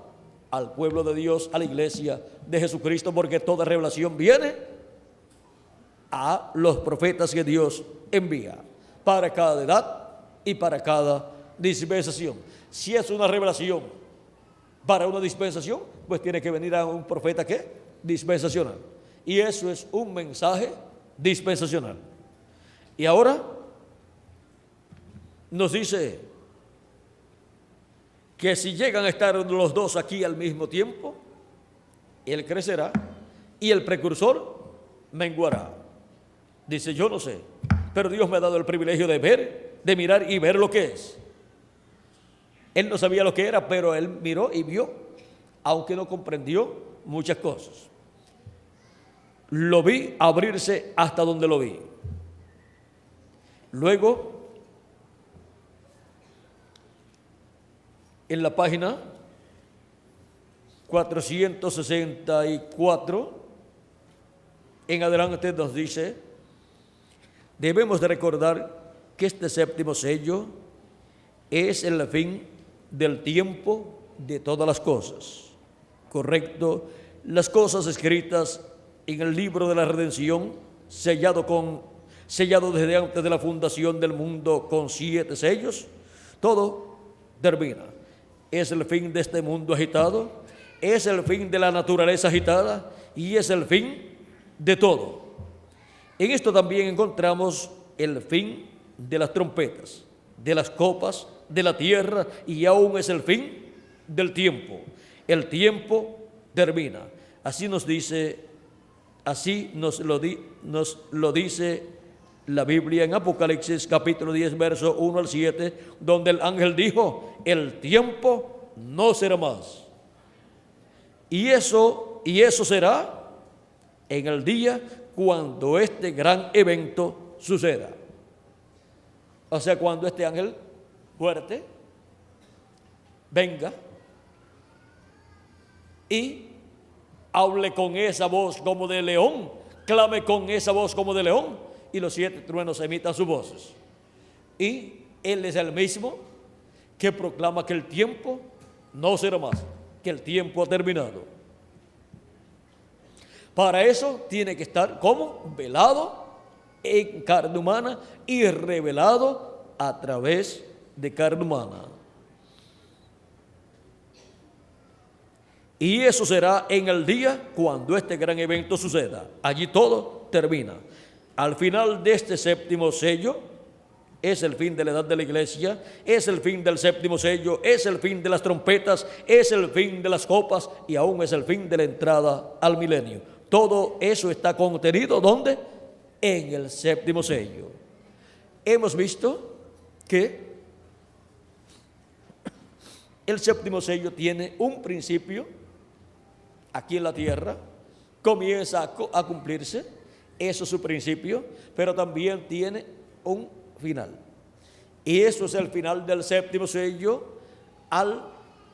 al pueblo de Dios, a la iglesia de Jesucristo, porque toda revelación viene a los profetas que Dios envía para cada edad y para cada dispensación. Si es una revelación para una dispensación, pues tiene que venir a un profeta ¿qué? Dispensacional. Y eso es un mensaje dispensacional. Y ahora nos dice que si llegan a estar los dos aquí al mismo tiempo, él crecerá y el precursor menguará. Dice, yo no sé, pero Dios me ha dado el privilegio de ver, de mirar y ver lo que es. Él no sabía lo que era, pero él miró y vio, aunque no comprendió muchas cosas. Lo vi abrirse hasta donde lo vi. Luego, en la página 464 en adelante nos dice, debemos de recordar que este séptimo sello es el fin del tiempo de todas las cosas. Correcto, las cosas escritas en el libro de la redención, sellado desde antes de la fundación del mundo con 7 sellos, todo termina. Es el fin de este mundo agitado, es el fin de la naturaleza agitada y es el fin de todo. En esto también encontramos el fin de las trompetas, de las copas, de la tierra y aún es el fin del tiempo. El tiempo termina. Así nos lo dice la Biblia en Apocalipsis capítulo 10 verso 1 al 7, donde el ángel dijo, el tiempo no será más. Y eso será en el día cuando este gran evento suceda. O sea, cuando este ángel fuerte venga y hable con esa voz como de león, clame con esa voz como de león, y los 7 truenos emitan sus voces. Y Él es el mismo que proclama que el tiempo no será más, que el tiempo ha terminado. Para eso tiene que estar como velado en carne humana y revelado a través de carne humana. Y eso será en el día cuando este gran evento suceda. Allí todo termina. Al final de este 7º sello, es el fin de la edad de la iglesia, es el fin del 7º sello, es el fin de las trompetas, es el fin de las copas y aún es el fin de la entrada al milenio. Todo eso está contenido, ¿dónde? En el 7º sello. Hemos visto que el 7º sello tiene un principio aquí en la tierra, comienza a cumplirse, eso es su principio, pero también tiene un final. Y eso es el final del 7º sello, al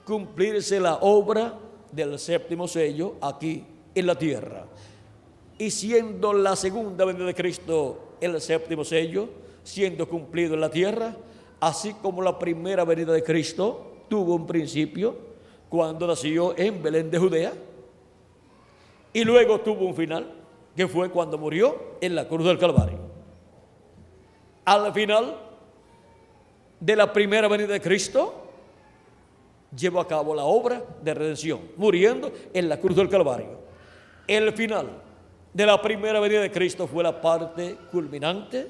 cumplirse la obra del 7º sello aquí en la tierra. Y siendo la segunda venida de Cristo el 7º sello, siendo cumplido en la tierra, así como la primera venida de Cristo tuvo un principio cuando nació en Belén de Judea, y luego tuvo un final, que fue cuando murió en la cruz del Calvario. Al final de la primera venida de Cristo, llevó a cabo la obra de redención, muriendo en la cruz del Calvario. El final de la primera venida de Cristo fue la parte culminante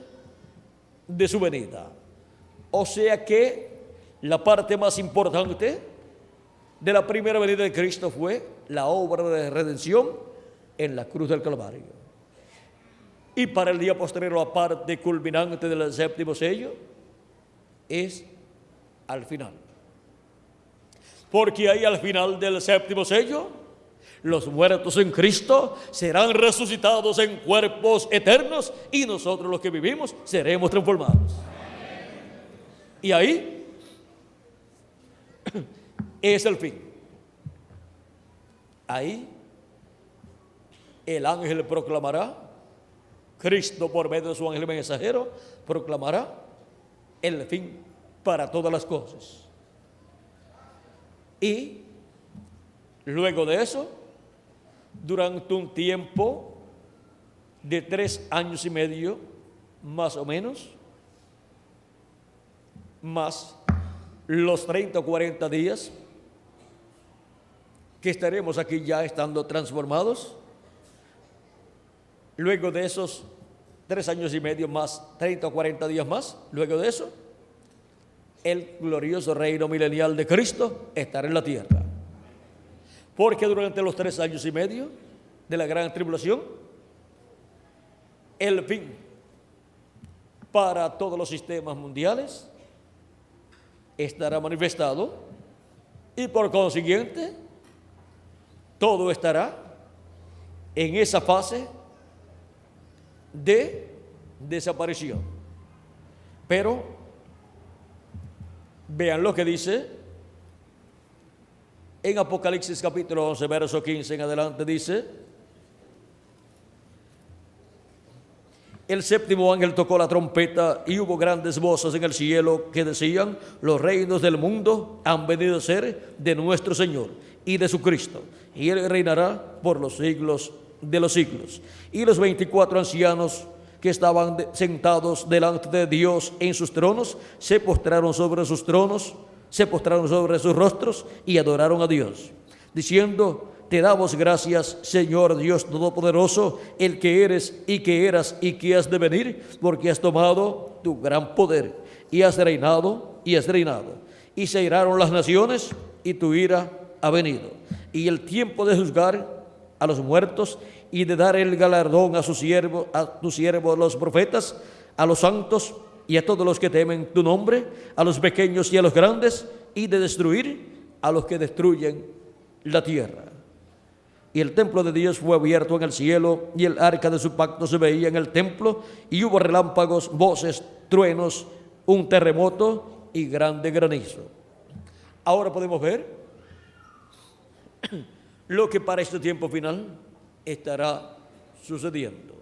de su venida. O sea que la parte más importante de la primera venida de Cristo fue la obra de redención en la cruz del Calvario. Y para el día posterior, la parte culminante del 7º sello es al final. Porque ahí al final del 7º sello, los muertos en Cristo serán resucitados en cuerpos eternos y nosotros los que vivimos seremos transformados. Y ahí es el fin. Ahí el ángel proclamará, Cristo por medio de su ángel mensajero proclamará el fin para todas las cosas. Y luego de eso, durante un tiempo de 3 años y medio, más o menos, más los 30 o 40 días que estaremos aquí ya estando transformados, luego de esos 3 años y medio más 30 o 40 días más, luego de eso, el glorioso reino milenial de Cristo estará en la tierra. Porque durante los 3 años y medio de la gran tribulación, el fin para todos los sistemas mundiales estará manifestado y por consiguiente todo estará en esa fase de desaparición. Pero vean lo que dice en Apocalipsis capítulo 11, verso 15 en adelante, dice: el 7º ángel tocó la trompeta y hubo grandes voces en el cielo que decían: los reinos del mundo han venido a ser de nuestro Señor y de su Cristo, y Él reinará por los siglos de los siglos. Y los 24 ancianos que estaban sentados delante de Dios en sus tronos se postraron sobre sus tronos, se postraron sobre sus rostros y adoraron a Dios, diciendo: te damos gracias, Señor Dios Todopoderoso, el que eres y que eras y que has de venir, porque has tomado tu gran poder y has reinado y has reinado. Y se iraron las naciones y tu ira ha venido. Y el tiempo de juzgar a los muertos y de dar el galardón a tu siervo, los profetas, a los santos y a todos los que temen tu nombre, a los pequeños y a los grandes, y de destruir a los que destruyen la tierra. Y el templo de Dios fue abierto en el cielo, y el arca de su pacto se veía en el templo, y hubo relámpagos, voces, truenos, un terremoto y grande granizo. Ahora podemos ver lo que para este tiempo final estará sucediendo.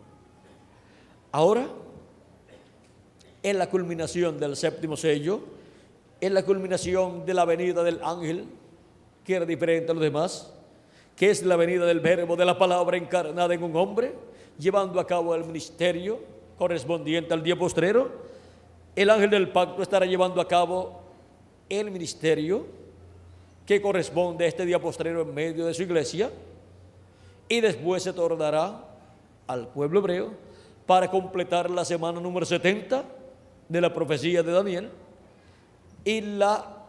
Ahora, en la culminación del séptimo sello, en la culminación de la venida del ángel, que era diferente a los demás, que es la venida del verbo, de la palabra encarnada en un hombre, llevando a cabo el ministerio correspondiente al día postrero. El ángel del pacto estará llevando a cabo el ministerio que corresponde a este día postrero en medio de su iglesia, y después se tornará al pueblo hebreo para completar la semana número 70 de la profecía de Daniel. Y la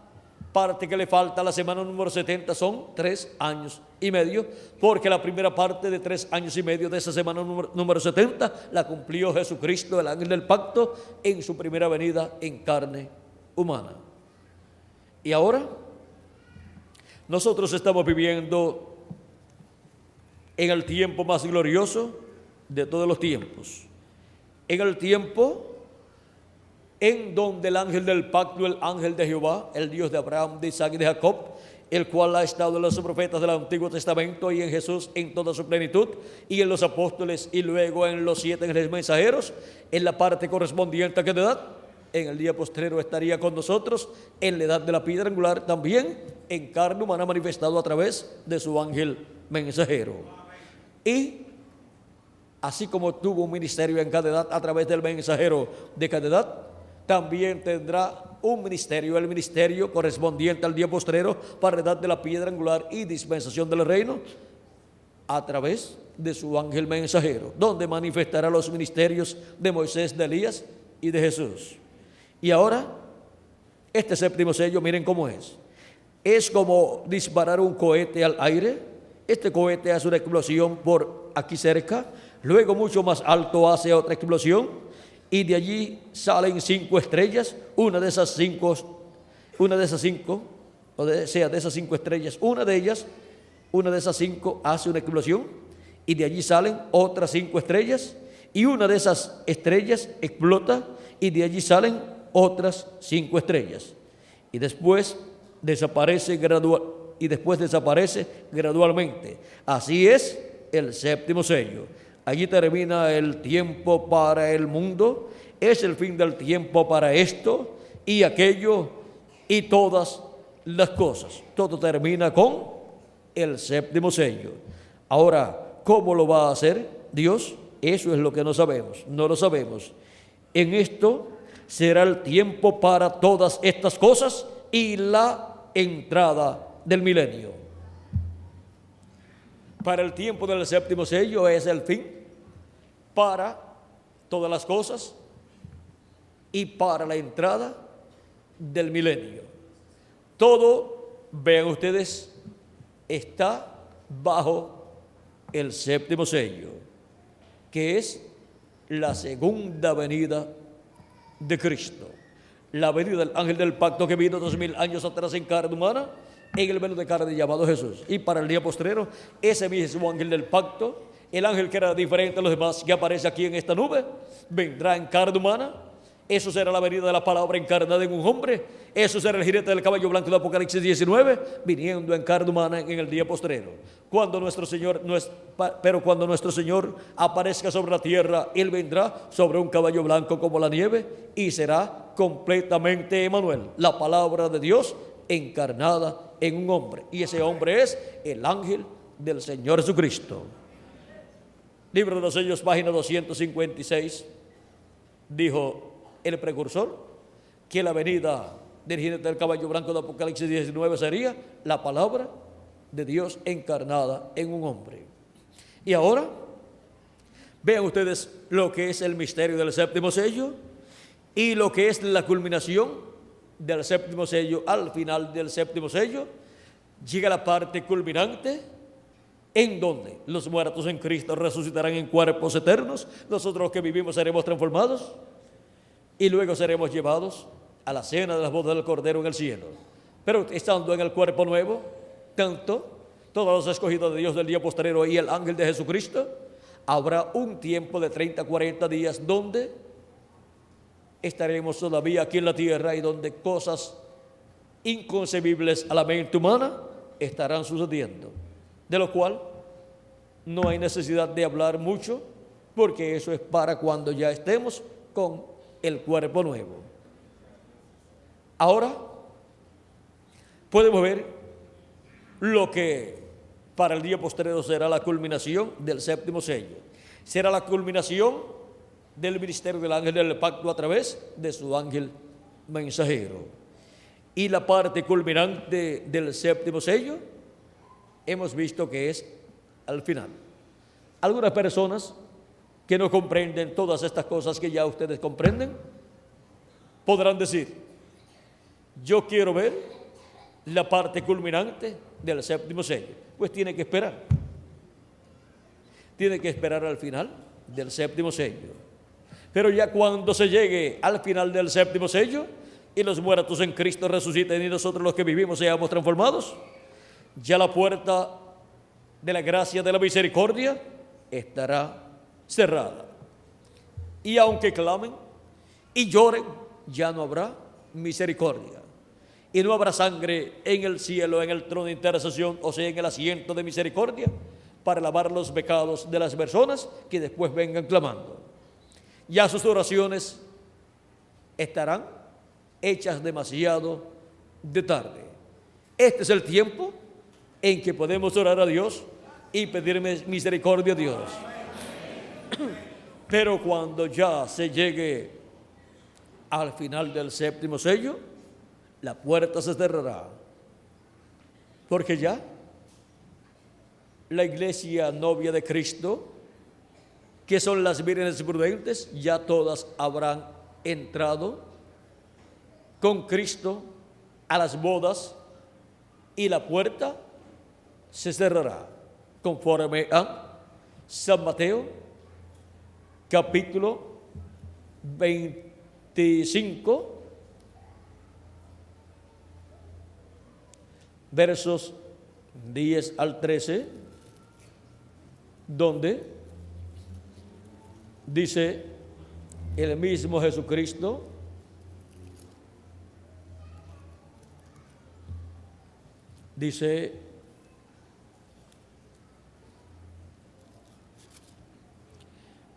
parte que le falta a la semana número 70 son 3 años y medio, porque la primera parte de 3 años y medio de esa semana número 70 la cumplió Jesucristo, el ángel del pacto, en su primera venida en carne humana. Y ahora nosotros estamos viviendo en el tiempo más glorioso de todos los tiempos, en el tiempo en donde el ángel del pacto, el ángel de Jehová, el Dios de Abraham, de Isaac y de Jacob, el cual ha estado en los profetas del Antiguo Testamento y en Jesús en toda su plenitud, y en los apóstoles, y luego en los 7 ángeles mensajeros, en la parte correspondiente a cada edad, en el día postrero estaría con nosotros, en la edad de la piedra angular, también en carne humana, manifestado a través de su ángel mensajero. Y así como tuvo un ministerio en cada edad a través del mensajero de cada edad, también tendrá un ministerio, el ministerio correspondiente al día postrero para la edad de la piedra angular y dispensación del reino, a través de su ángel mensajero, donde manifestará los ministerios de Moisés, de Elías y de Jesús. Y ahora, este séptimo sello, miren cómo es como disparar un cohete al aire. Este cohete hace una explosión por aquí cerca, luego mucho más alto hace otra explosión, y de allí salen 5 estrellas. De esas cinco estrellas, una de esas 5 hace una explosión, y de allí salen otras 5 estrellas, y una de esas estrellas explota, y de allí salen otras 5 estrellas, y después desaparece gradualmente. Así es el séptimo sello. Allí termina el tiempo para el mundo, es el fin del tiempo para esto y aquello y todas las cosas. Todo termina con el séptimo sello. Ahora, ¿cómo lo va a hacer Dios? Eso es lo que no sabemos, no lo sabemos. En esto será el tiempo para todas estas cosas y la entrada del milenio. Para el tiempo del séptimo sello es el fin para todas las cosas y para la entrada del milenio. Todo, vean ustedes, está bajo el séptimo sello, que es la segunda venida de Cristo, la venida del ángel del pacto que vino 2000 años atrás en carne humana, en el velo de carne llamado Jesús. Y para el día postrero, ese mismo ángel del pacto, el ángel que era diferente a los demás, que aparece aquí en esta nube, vendrá en carne humana. Eso será la venida de la palabra encarnada en un hombre. Eso será el jinete del caballo blanco de Apocalipsis 19, viniendo en carne humana en el día postrero. Cuando nuestro Señor aparezca sobre la tierra, Él vendrá sobre un caballo blanco como la nieve, y será completamente Emmanuel, la palabra de Dios encarnada en un hombre. Y ese hombre es el ángel del Señor Jesucristo. Libro de los Sellos, página 256, dijo el precursor que la venida del jinete del caballo blanco de Apocalipsis 19 sería la palabra de Dios encarnada en un hombre. Y ahora, vean ustedes lo que es el misterio del séptimo sello y lo que es la culminación del séptimo sello. Al final del séptimo sello llega la parte culminante, en donde los muertos en Cristo resucitarán en cuerpos eternos. Nosotros los que vivimos seremos transformados y luego seremos llevados a la cena de las bodas del Cordero en el cielo. Pero estando en el cuerpo nuevo, tanto todos los escogidos de Dios del día postrero y el ángel de Jesucristo, habrá un tiempo de 30, 40 días donde estaremos todavía aquí en la tierra y donde cosas inconcebibles a la mente humana estarán sucediendo, de lo cual no hay necesidad de hablar mucho, porque eso es para cuando ya estemos con el cuerpo nuevo. Ahora podemos ver lo que para el día postrero será la culminación del séptimo sello. Será la culminación del ministerio del ángel del pacto a través de su ángel mensajero. Y la parte culminante del séptimo sello hemos visto que es al final. Algunas personas que no comprenden todas estas cosas que ya ustedes comprenden podrán decir: yo quiero ver la parte culminante del séptimo sello. Pues tiene que esperar. Tiene que esperar al final del séptimo sello. Pero ya cuando se llegue al final del séptimo sello y los muertos en Cristo resuciten y nosotros los que vivimos seamos transformados, ya la puerta de la gracia, de la misericordia, estará cerrada. Y aunque clamen y lloren, ya no habrá misericordia. Y no habrá sangre en el cielo, en el trono de intercesión, o sea, en el asiento de misericordia, para lavar los pecados de las personas que después vengan clamando. Ya sus oraciones estarán hechas demasiado de tarde. Este es el tiempo en que podemos orar a Dios y pedir misericordia a Dios. Pero cuando ya se llegue al final del séptimo sello, la puerta se cerrará, porque ya la iglesia novia de Cristo, que son las vírgenes prudentes, ya todas habrán entrado con Cristo a las bodas y la puerta se cerrará, conforme a San Mateo capítulo 25 versos 10 al 13, donde dice el mismo Jesucristo: dice,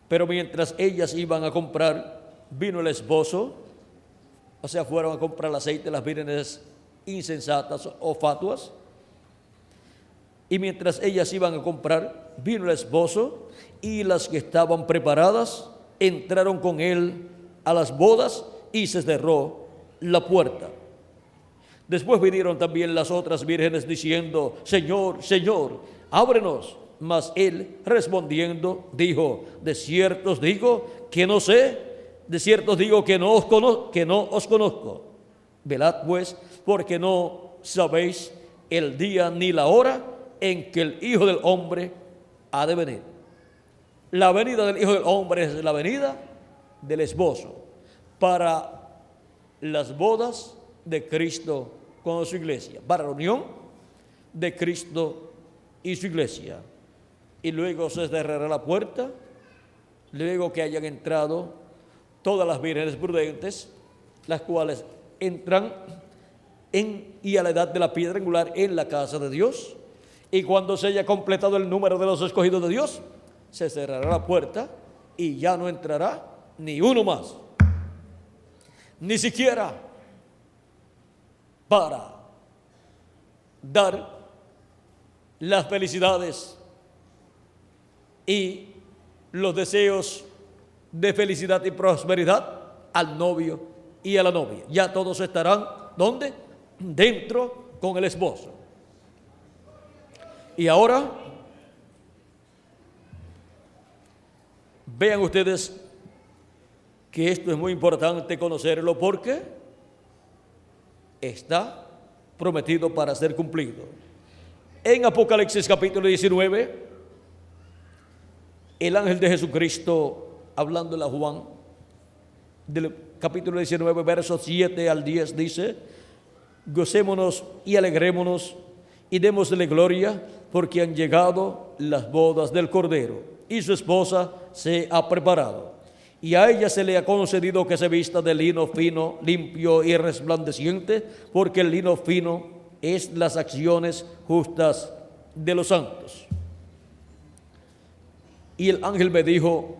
pero mientras ellas iban a comprar, vino el esposo, o sea, fueron a comprar el aceite, las vírgenes insensatas o fatuas, y mientras ellas iban a comprar, vino el esposo, y las que estaban preparadas entraron con él a las bodas y se cerró la puerta. Después vinieron también las otras vírgenes diciendo: Señor, Señor, ábrenos. Mas él respondiendo dijo: de cierto os digo que no sé, de cierto os digo que no os conozco. Velad pues, porque no sabéis el día ni la hora en que el Hijo del Hombre ha de venir. La venida del Hijo del Hombre es la venida del esposo para las bodas de Cristo con su iglesia, para la unión de Cristo y su iglesia. Y luego se cerrará la puerta, luego que hayan entrado todas las vírgenes prudentes, las cuales entran y a la edad de la piedra angular en la casa de Dios. Y cuando se haya completado el número de los escogidos de Dios, se cerrará la puerta y ya no entrará ni uno más, ni siquiera para dar las felicidades y los deseos de felicidad y prosperidad al novio y a la novia. Ya todos estarán, ¿dónde? Dentro con el esposo. Y ahora vean ustedes que esto es muy importante conocerlo, porque está prometido para ser cumplido. En Apocalipsis capítulo 19, el ángel de Jesucristo, hablándole a Juan, del capítulo 19, versos 7 al 10, dice: gocémonos y alegrémonos y démosle gloria, porque han llegado las bodas del Cordero, y su esposa se ha preparado. y a ella se le ha concedido que se vista de lino fino, limpio y resplandeciente, porque el lino fino es las acciones justas de los santos. Y el ángel me dijo: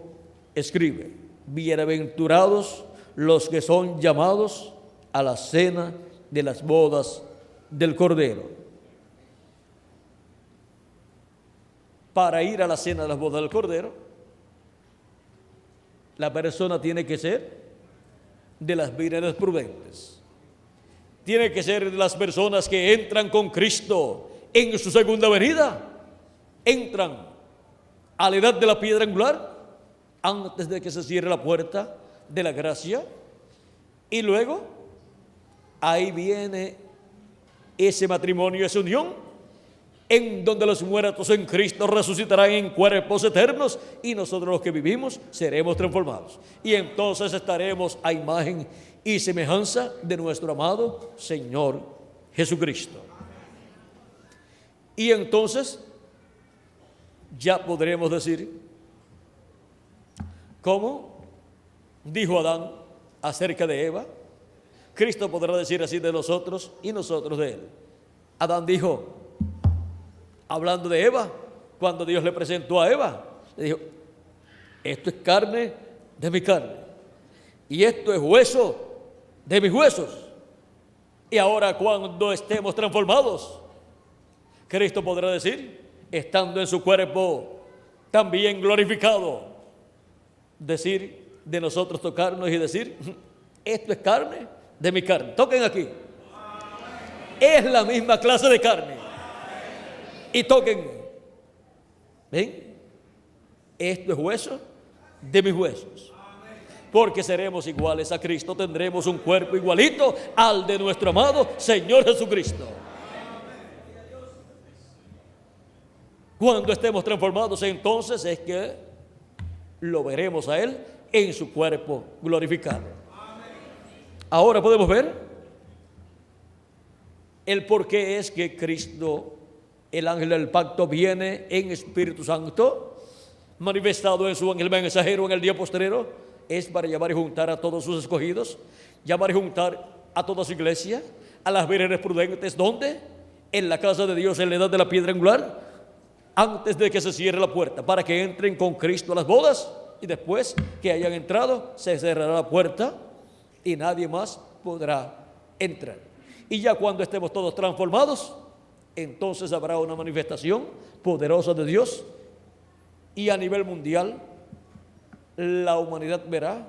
escribe, bienaventurados los que son llamados a la cena de las bodas del Cordero. Para ir a la cena de las bodas del Cordero, la persona tiene que ser de las vírgenes prudentes. Tiene que ser de las personas que entran con Cristo en su segunda venida. Entran a la edad de la piedra angular, antes de que se cierre la puerta de la gracia. Y luego, ahí viene ese matrimonio, esa unión, en donde los muertos en Cristo resucitarán en cuerpos eternos, y nosotros los que vivimos seremos transformados. Y entonces estaremos a imagen y semejanza de nuestro amado Señor Jesucristo. Y entonces ya podremos decir, como dijo Adán acerca de Eva, Cristo podrá decir así de nosotros y nosotros de él. Adán dijo, hablando de Eva, cuando Dios le presentó a Eva, le dijo: esto es carne de mi carne y esto es hueso de mis huesos. Y ahora, cuando estemos transformados, Cristo podrá decir, estando en su cuerpo también glorificado, decir de nosotros, tocarnos y decir: esto es carne de mi carne. Toquen aquí. Es la misma clase de carne. Y tóquenme. ¿Ven? Esto es hueso de mis huesos. Porque seremos iguales a Cristo, tendremos un cuerpo igualito al de nuestro amado Señor Jesucristo. Cuando estemos transformados, entonces es que lo veremos a Él en su cuerpo glorificado. Ahora podemos ver el por qué es que Cristo, el ángel del pacto, viene en Espíritu Santo, manifestado en su ángel mensajero en el día postrero. Es para llamar y juntar a todos sus escogidos, llamar y juntar a toda su iglesia, a las vírgenes prudentes. ¿Dónde? En la casa de Dios, en la edad de la piedra angular, antes de que se cierre la puerta, para que entren con Cristo a las bodas, y después que hayan entrado, se cerrará la puerta y nadie más podrá entrar. Y ya cuando estemos todos transformados, entonces habrá una manifestación poderosa de Dios, y a nivel mundial la humanidad verá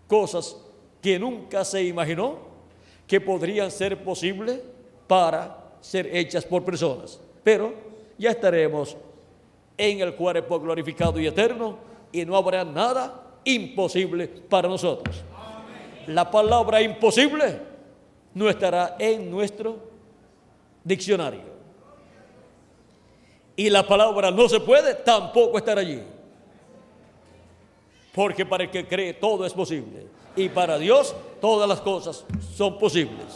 cosas que nunca se imaginó que podrían ser posibles para ser hechas por personas. Pero ya estaremos en el cuerpo glorificado y eterno, y no habrá nada imposible para nosotros. La palabra imposible no estará en nuestro diccionario, y la palabra no se puede tampoco estar allí. Porque para el que cree todo es posible, y para Dios todas las cosas son posibles.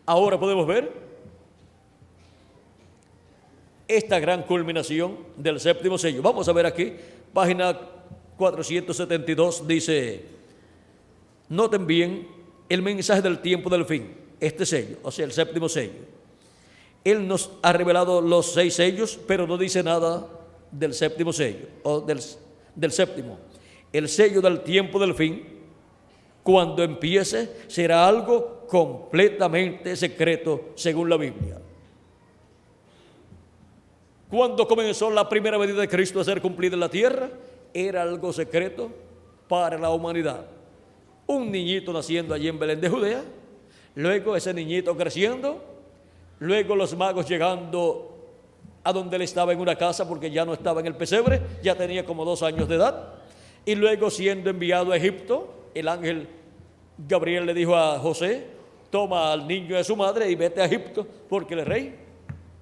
Ahora podemos ver esta gran culminación del séptimo sello. Vamos a ver aquí, página 472, dice: noten bien el mensaje del tiempo del fin, este sello, o sea, el séptimo sello. Él nos ha revelado los 6 sellos, pero no dice nada del séptimo sello, o del séptimo. El sello del tiempo del fin, cuando empiece, será algo completamente secreto según la Biblia. Cuando comenzó la primera venida de Cristo a ser cumplida en la tierra, era algo secreto para la humanidad. Un niñito naciendo allí en Belén de Judea, luego ese niñito creciendo, luego los magos llegando a donde él estaba en una casa, porque ya no estaba en el pesebre, ya tenía como 2 años de edad, y luego siendo enviado a Egipto, el ángel Gabriel le dijo a José: toma al niño y a su madre y vete a Egipto, porque el rey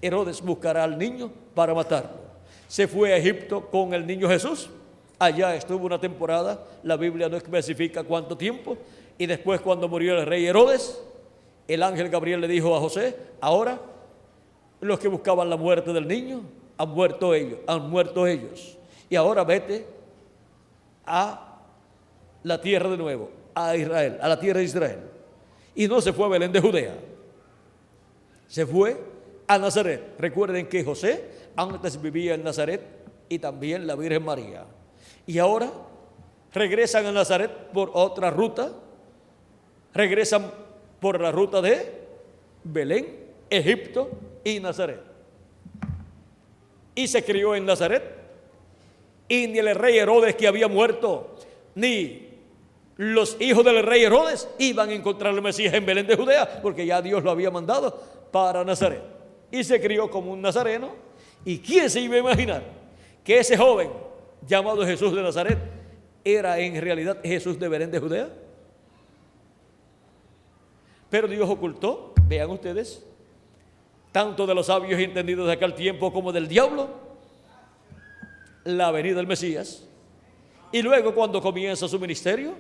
Herodes buscará al niño para matarlo. Se fue a Egipto con el niño Jesús, allá estuvo una temporada, la Biblia no especifica cuánto tiempo, y después, cuando murió el rey Herodes, el ángel Gabriel le dijo a José: ahora los que buscaban la muerte del niño han muerto ellos, Y ahora vete a la tierra de nuevo, a Israel, a la tierra de Israel. Y no se fue a Belén de Judea, se fue a Nazaret. Recuerden que José antes vivía en Nazaret y también la Virgen María. Y ahora regresan a Nazaret por otra ruta, regresan por la ruta de Belén, Egipto y Nazaret. Y se crió en Nazaret, y ni el rey Herodes, que había muerto, ni los hijos del rey Herodes iban a encontrar al Mesías en Belén de Judea, porque ya Dios lo había mandado para Nazaret. Y se crió como un nazareno. ¿Y quién se iba a imaginar que ese joven llamado Jesús de Nazaret era en realidad Jesús de Belén de Judea? Pero Dios ocultó, vean ustedes, tanto de los sabios y entendidos de aquel tiempo como del diablo, la venida del Mesías. Y luego, cuando comienza su ministerio,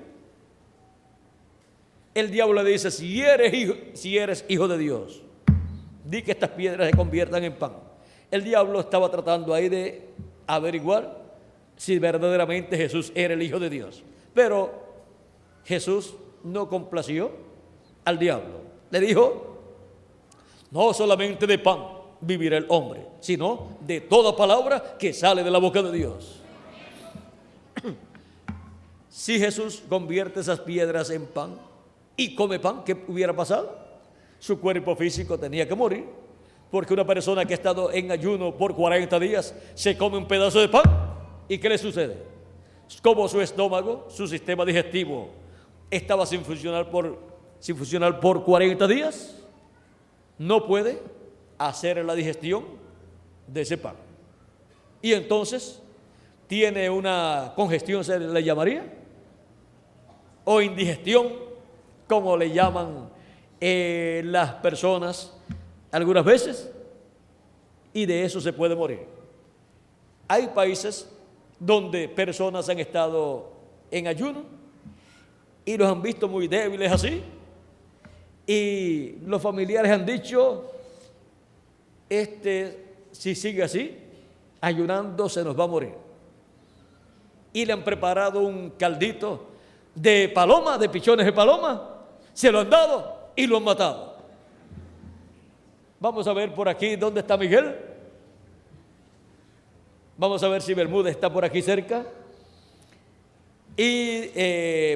el diablo le dice: si eres hijo de Dios, di que estas piedras se conviertan en pan. El diablo estaba tratando ahí de averiguar si verdaderamente Jesús era el Hijo de Dios. Pero Jesús no complació al diablo. Le dijo: no solamente de pan vivirá el hombre, sino de toda palabra que sale de la boca de Dios. Si Jesús convierte esas piedras en pan y come pan, ¿qué hubiera pasado? Su cuerpo físico tenía que morir, porque una persona que ha estado en ayuno por 40 días se come un pedazo de pan, ¿y qué le sucede? Como su estómago, su sistema digestivo estaba sin funcionar por 40 días, no puede hacer la digestión de ese pan. Y entonces tiene una congestión, se le llamaría, o indigestión, como le llaman las personas algunas veces, y de eso se puede morir. Hay países donde personas han estado en ayuno y los han visto muy débiles así, y los familiares han dicho: si sigue así, ayunando, se nos va a morir. Y le han preparado un caldito de paloma, de pichones de paloma, se lo han dado y lo han matado. Vamos a ver por aquí dónde está Miguel. Vamos a ver si Bermúdez está por aquí cerca y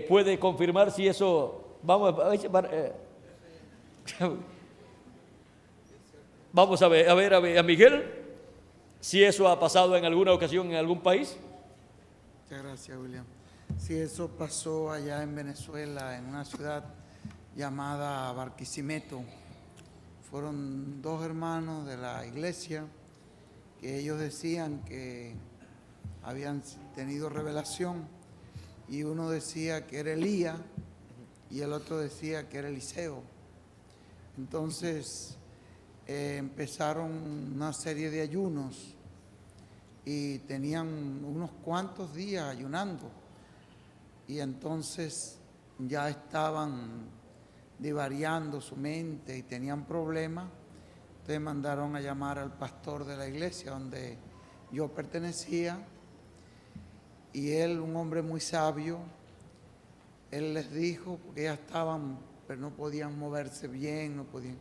puede confirmar si eso. Vamos a ver a Miguel si eso ha pasado en alguna ocasión en algún país. Muchas gracias, William. Sí, eso pasó allá en Venezuela, en una ciudad llamada Barquisimeto. Fueron dos hermanos de la iglesia que ellos decían que habían tenido revelación, y uno decía que era Elías y el otro decía que era Eliseo. Entonces empezaron una serie de ayunos y tenían unos cuantos días ayunando, y entonces ya estaban divariando su mente y tenían problemas. Entonces mandaron a llamar al pastor de la iglesia donde yo pertenecía, y él, un hombre muy sabio, él les dijo, porque ya estaban, pero no podían moverse bien, no podían.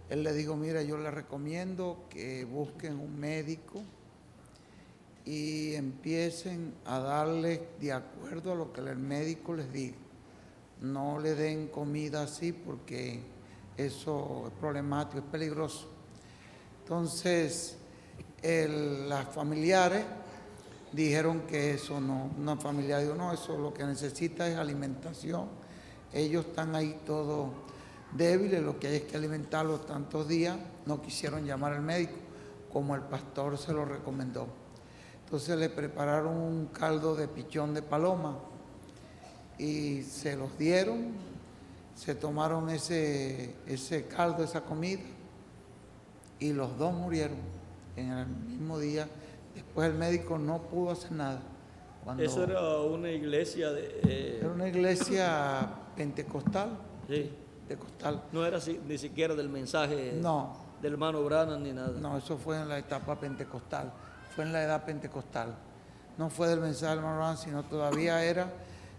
Él les dijo: mira, yo les recomiendo que busquen un médico y empiecen a darles de acuerdo a lo que el médico les diga. No le den comida así, porque eso es problemático, es peligroso. Entonces, las familiares dijeron que eso no. Una familia dijo: no, eso lo que necesita es alimentación. Ellos están ahí todos débiles, lo que hay es que alimentarlos tantos días. No quisieron llamar al médico, como el pastor se lo recomendó. Entonces le prepararon un caldo de pichón de paloma y se los dieron, se tomaron ese caldo, esa comida, y los dos murieron en el mismo día. Después el médico no pudo hacer nada. Eso era una iglesia era una iglesia pentecostal. Sí. Pentecostal. No era ni siquiera del mensaje del hermano Branham ni nada. No, eso fue en la etapa pentecostal, fue en la edad pentecostal. no fue del mensaje del hermano Branham, sino todavía era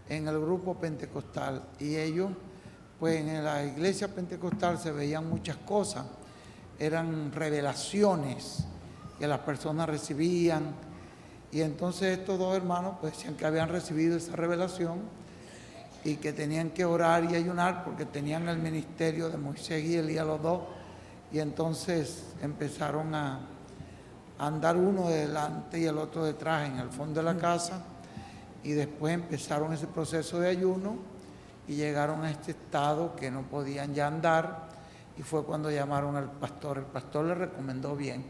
en el grupo pentecostal. Y ellos, pues en la iglesia pentecostal se veían muchas cosas, eran revelaciones que las personas recibían. Y entonces estos dos hermanos pues decían que habían recibido esa revelación y que tenían que orar y ayunar porque tenían el ministerio de Moisés y Elías los dos. Y entonces empezaron a andar uno delante y el otro detrás en el fondo de la casa, y después empezaron ese proceso de ayuno y llegaron a este estado que no podían ya andar, y fue cuando llamaron al pastor. El pastor le recomendó bien,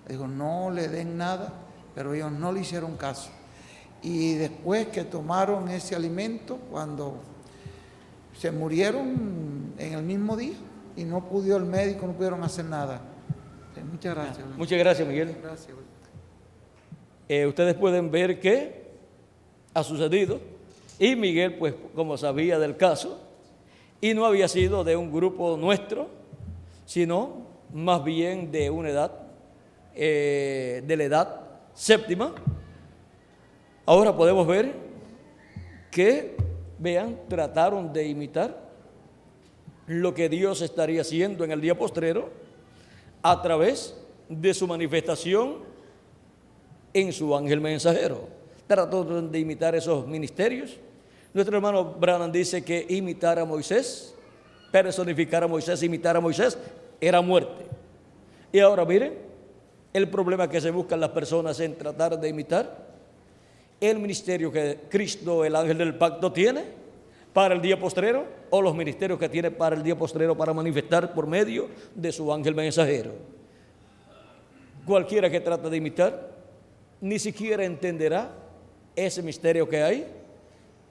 le dijo no le den nada, pero ellos no le hicieron caso. Y después que tomaron ese alimento, cuando se murieron en el mismo día y no pudo el médico, no pudieron hacer nada. Muchas gracias. Muchas gracias, Miguel. Gracias. Ustedes pueden ver que ha sucedido, y Miguel, pues como sabía del caso, y no había sido de un grupo nuestro, sino más bien de una edad, de la edad séptima. Ahora podemos ver que, vean, trataron de imitar lo que Dios estaría haciendo en el día postrero a través de su manifestación en su ángel mensajero. Trataron de imitar esos ministerios. Nuestro hermano Branham dice que imitar a Moisés, personificar a Moisés, imitar a Moisés, era muerte. Y ahora miren el problema que se buscan las personas en tratar de imitar el ministerio que Cristo, el ángel del pacto, tiene para el día postrero, o los ministerios que tiene para el día postrero para manifestar por medio de su ángel mensajero. Cualquiera que trata de imitar ni siquiera entenderá ese misterio que hay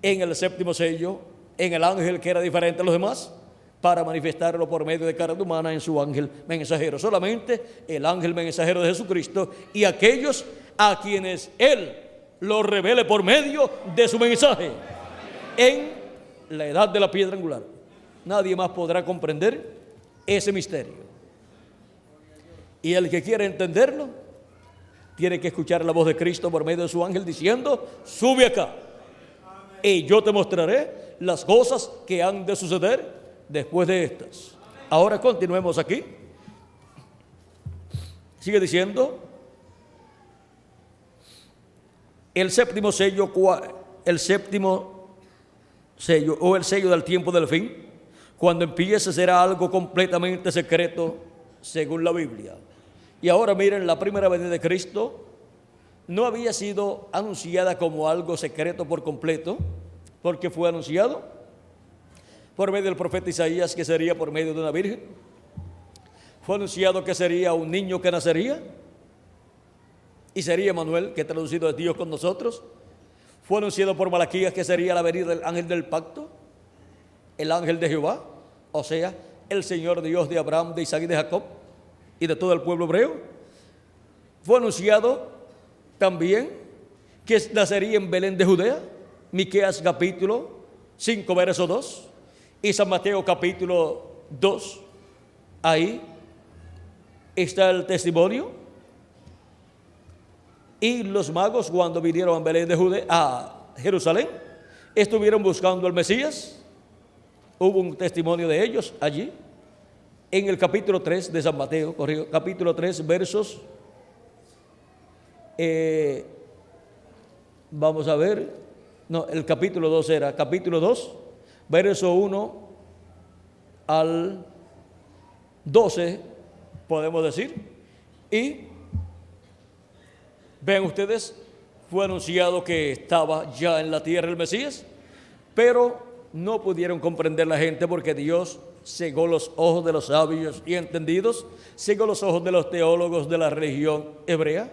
en el séptimo sello, en el ángel que era diferente a los demás, para manifestarlo por medio de carne humana en su ángel mensajero. Solamente el ángel mensajero de Jesucristo y aquellos a quienes Él lo revele por medio de su mensaje en la edad de la piedra angular. Nadie más podrá comprender ese misterio. Y el que quiera entenderlo tiene que escuchar la voz de Cristo por medio de su ángel diciendo: sube acá y yo te mostraré las cosas que han de suceder después de estas. Ahora continuemos aquí. Sigue diciendo: el séptimo sello, el séptimo sello, o el sello del tiempo del fin, cuando empiece, será algo completamente secreto según la Biblia. Y ahora miren, la primera venida de Cristo no había sido anunciada como algo secreto por completo, porque fue anunciado por medio del profeta Isaías que sería por medio de una virgen. Fue anunciado que sería un niño que nacería y sería Emanuel, que traducido es Dios con nosotros. Fue anunciado por Malaquías que sería la venida del ángel del pacto, el ángel de Jehová, o sea, el Señor Dios de Abraham, de Isaac y de Jacob y de todo el pueblo hebreo. Fue anunciado también que nacería en Belén de Judea, Miqueas capítulo 5 verso 2 y San Mateo capítulo 2. Ahí está el testimonio. Y los magos, cuando vinieron a Belén de Judea, a Jerusalén, estuvieron buscando al Mesías. Hubo un testimonio de ellos allí, en el capítulo 3 de San Mateo, capítulo 3, versos, vamos a ver, no, el capítulo 2 era, capítulo 2, verso 1 al 12, podemos decir, y ven ustedes, fue anunciado que estaba ya en la tierra el Mesías, pero no pudieron comprender la gente porque Dios cegó los ojos de los sabios y entendidos, cegó los ojos de los teólogos de la religión hebrea.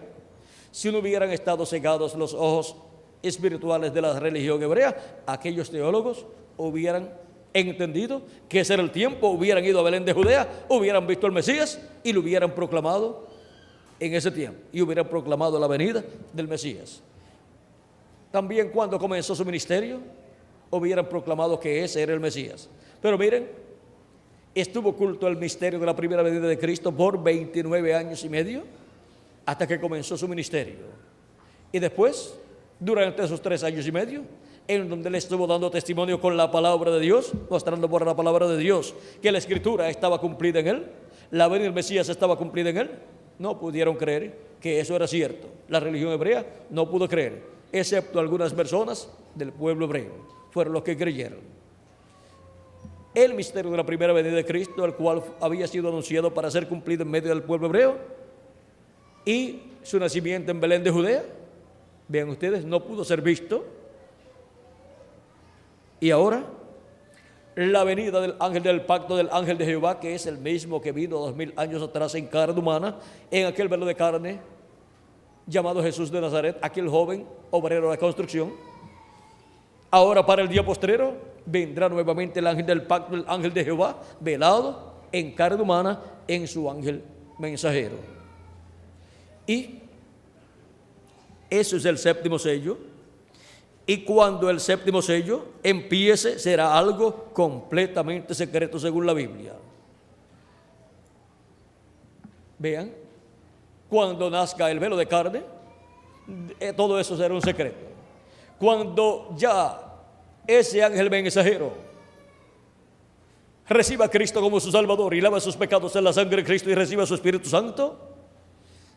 Si no hubieran estado cegados los ojos espirituales de la religión hebrea, aquellos teólogos hubieran entendido que ese era el tiempo, hubieran ido a Belén de Judea, hubieran visto al Mesías y lo hubieran proclamado en ese tiempo, y hubieran proclamado la venida del Mesías. También cuando comenzó su ministerio, hubieran proclamado que ese era el Mesías. Pero miren, estuvo oculto el misterio de la primera venida de Cristo por 29 años y medio, hasta que comenzó su ministerio. Y después durante esos 3 años y medio, en donde le estuvo dando testimonio con la palabra de Dios, mostrando por la palabra de Dios que la escritura estaba cumplida en él, la venida del Mesías estaba cumplida en él. No pudieron creer que eso era cierto. La religión hebrea no pudo creer, excepto algunas personas del pueblo hebreo, fueron los que creyeron. El misterio de la primera venida de Cristo, el cual había sido anunciado para ser cumplido en medio del pueblo hebreo, y su nacimiento en Belén de Judea, vean ustedes, no pudo ser visto. Y ahora, la venida del ángel del pacto, del ángel de Jehová, que es el mismo que vino 2000 años atrás en carne humana, en aquel velo de carne llamado Jesús de Nazaret, aquel joven obrero de construcción. Ahora, para el día postrero, vendrá nuevamente el ángel del pacto, el ángel de Jehová, velado en carne humana, en su ángel mensajero. Y eso es el séptimo sello. Y cuando el séptimo sello empiece, será algo completamente secreto según la Biblia. Vean, cuando nazca el velo de carne, todo eso será un secreto. Cuando ya ese ángel mensajero reciba a Cristo como su Salvador y lava sus pecados en la sangre de Cristo y reciba su Espíritu Santo,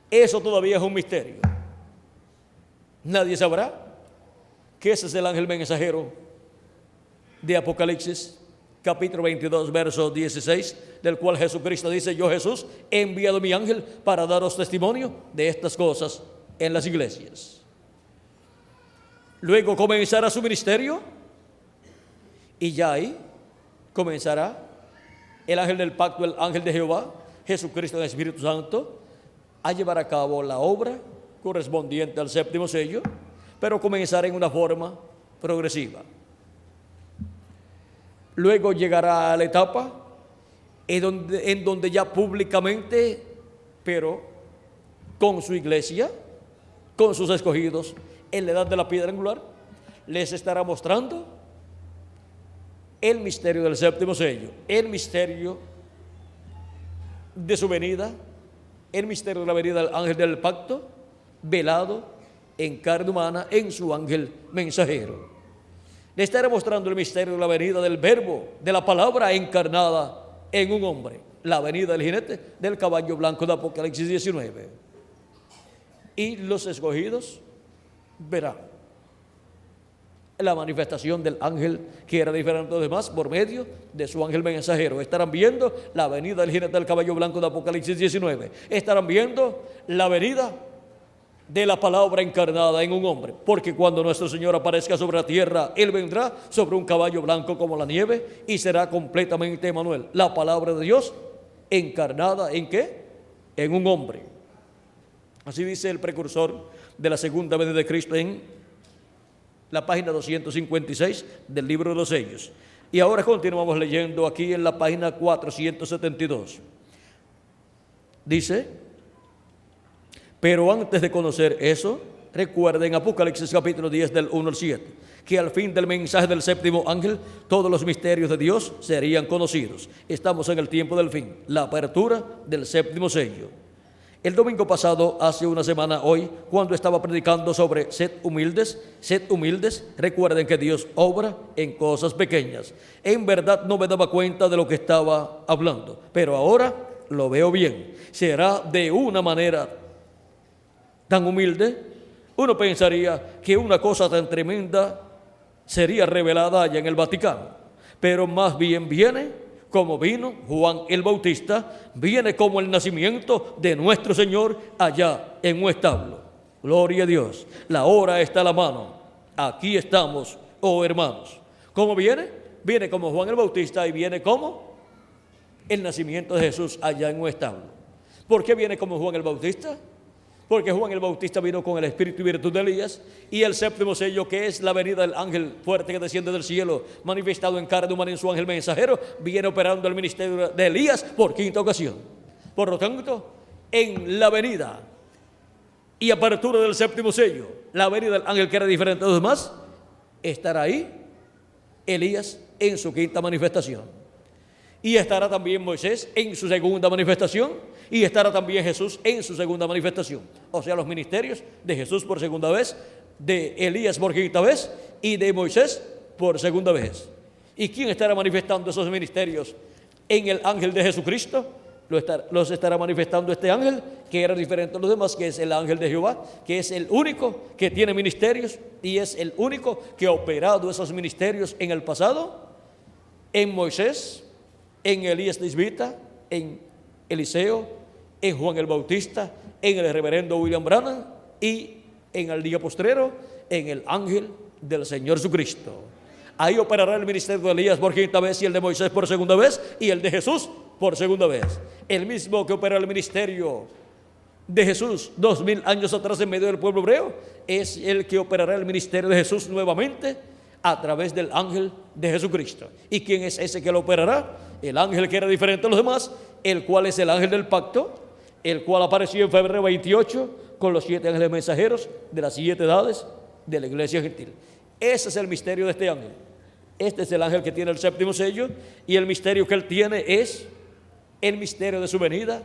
eso todavía es un misterio. Nadie sabrá que ese es el ángel mensajero de Apocalipsis, capítulo 22, verso 16, del cual Jesucristo dice: yo, Jesús, he enviado mi ángel para daros testimonio de estas cosas en las iglesias. Luego comenzará su ministerio y ya ahí comenzará el ángel del pacto, el ángel de Jehová, Jesucristo en el Espíritu Santo, a llevar a cabo la obra correspondiente al séptimo sello, pero comenzará en una forma progresiva. Luego llegará a la etapa en donde ya públicamente, pero con su iglesia, con sus escogidos, en la edad de la piedra angular, les estará mostrando el misterio del séptimo sello, el misterio de su venida, el misterio de la venida del ángel del pacto, velado en carne humana, en su ángel mensajero. Le estaré mostrando el misterio de la venida del verbo, de la palabra encarnada en un hombre, la venida del jinete del caballo blanco de Apocalipsis 19. Y los escogidos verán la manifestación del ángel que era diferente de los demás por medio de su ángel mensajero. Estarán viendo la venida del jinete del caballo blanco de Apocalipsis 19. Estarán viendo la venida de la palabra encarnada en un hombre, porque cuando nuestro Señor aparezca sobre la tierra, Él vendrá sobre un caballo blanco como la nieve y será completamente Emmanuel, la palabra de Dios encarnada ¿en qué? En un hombre. Así dice el precursor de la segunda venida de Cristo en la página 256 del libro de los sellos. Y ahora continuamos leyendo aquí en la página 472. Dice: pero antes de conocer eso, recuerden Apocalipsis capítulo 10 del 1 al 7, que al fin del mensaje del séptimo ángel, todos los misterios de Dios serían conocidos. Estamos en el tiempo del fin, la apertura del séptimo sello. El domingo pasado, hace una semana hoy, cuando estaba predicando sobre sed humildes, recuerden que Dios obra en cosas pequeñas. En verdad no me daba cuenta de lo que estaba hablando, pero ahora lo veo bien. Será de una manera tan humilde, uno pensaría que una cosa tan tremenda sería revelada allá en el Vaticano, pero más bien viene como vino Juan el Bautista, viene como el nacimiento de nuestro Señor allá en un establo. Gloria a Dios, la hora está a la mano, aquí estamos, oh hermanos. ¿Cómo viene? Viene como Juan el Bautista y viene como el nacimiento de Jesús allá en un establo. ¿Por qué viene como Juan el Bautista? Porque Juan el Bautista vino con el espíritu y virtud de Elías, y el séptimo sello, que es la venida del ángel fuerte que desciende del cielo, manifestado en carne humana en su ángel mensajero, viene operando el ministerio de Elías por quinta ocasión. Por lo tanto, en la venida y apertura del séptimo sello, la venida del ángel que era diferente de los demás, estará ahí Elías en su quinta manifestación. Y estará también Moisés en su segunda manifestación, y estará también Jesús en su segunda manifestación. O sea, los ministerios de Jesús por segunda vez de Elías por quinta vez y de Moisés por segunda vez. ¿Y quién estará manifestando esos ministerios en el ángel de Jesucristo? Los estará manifestando este ángel, que era diferente a los demás, que es el ángel de Jehová, que es el único que tiene ministerios y es el único que ha operado esos ministerios en el pasado, en Moisés, en Elías Tisbita, en Eliseo, en Juan el Bautista, en el reverendo William Branham y en el día postrero, en el ángel del Señor Jesucristo. Ahí operará el ministerio de Elías por quinta vez y el de Moisés por segunda vez y el de Jesús por segunda vez. El mismo que opera el ministerio de Jesús 2000 años atrás en medio del pueblo hebreo es el que operará el ministerio de Jesús nuevamente a través del ángel de Jesucristo. ¿Y quién es ese que lo operará? El ángel que era diferente a los demás, el cual es el ángel del pacto, el cual apareció en febrero 28 con los 7 ángeles mensajeros de las 7 edades de la iglesia gentil. Ese es el misterio de este ángel. Este es el ángel que tiene el séptimo sello, y el misterio que él tiene es el misterio de su venida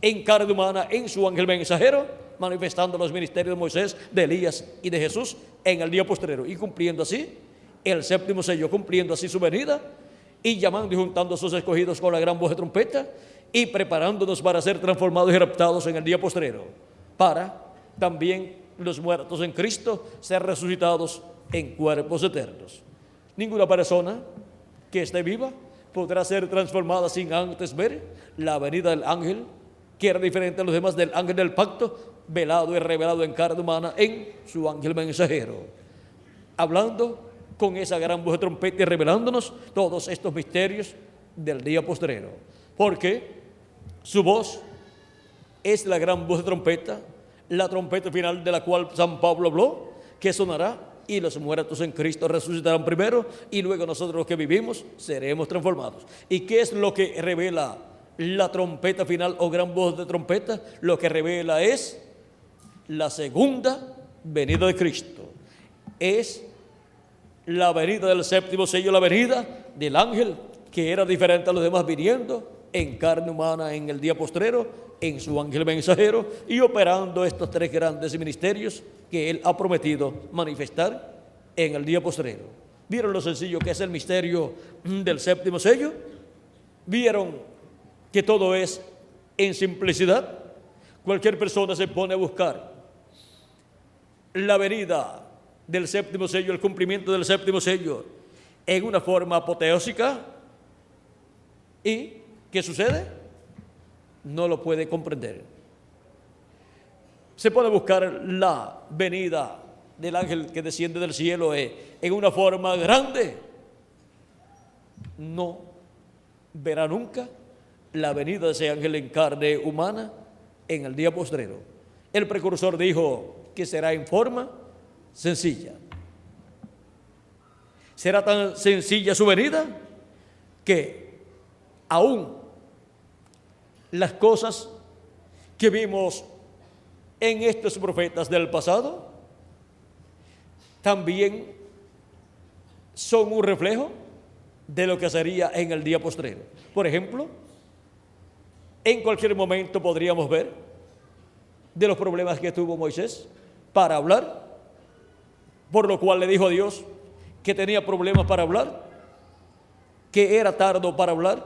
en carne humana, en su ángel mensajero, manifestando los ministerios de Moisés, de Elías y de Jesús en el día postrero, y cumpliendo así el séptimo sello, cumpliendo así su venida, y llamando y juntando a sus escogidos con la gran voz de trompeta, y preparándonos para ser transformados y raptados en el día postrero, para también los muertos en Cristo ser resucitados en cuerpos eternos. Ninguna persona que esté viva podrá ser transformada sin antes ver la venida del ángel, que era diferente a los demás, del ángel del pacto, velado y revelado en carne humana en su ángel mensajero, hablando con esa gran voz de trompeta y revelándonos todos estos misterios del día postrero, porque su voz es la gran voz de trompeta, la trompeta final de la cual San Pablo habló, que sonará y los muertos en Cristo resucitarán primero y luego nosotros los que vivimos seremos transformados. ¿Y qué es lo que revela la trompeta final o gran voz de trompeta? Lo que revela es la segunda venida de Cristo. Es la venida del séptimo sello, la venida del ángel que era diferente a los demás, viniendo en carne humana en el día postrero, en su ángel mensajero, y operando estos 3 grandes ministerios que él ha prometido manifestar en el día postrero. ¿Vieron lo sencillo que es el misterio del séptimo sello? ¿Vieron que todo es en simplicidad? Cualquier persona se pone a buscar la venida del séptimo sello, el cumplimiento del séptimo sello en una forma apoteósica, ¿y qué sucede? No lo puede comprender. Se puede buscar la venida del ángel que desciende del cielo en una forma grande. No verá nunca la venida de ese ángel en carne humana en el día postrero. El precursor dijo que será en forma sencilla. Será tan sencilla su venida que aún las cosas que vimos en estos profetas del pasado también son un reflejo de lo que sería en el día postrero. Por ejemplo, en cualquier momento podríamos ver de los problemas que tuvo Moisés para hablar, por lo cual le dijo a Dios que tenía problemas para hablar, que era tardo para hablar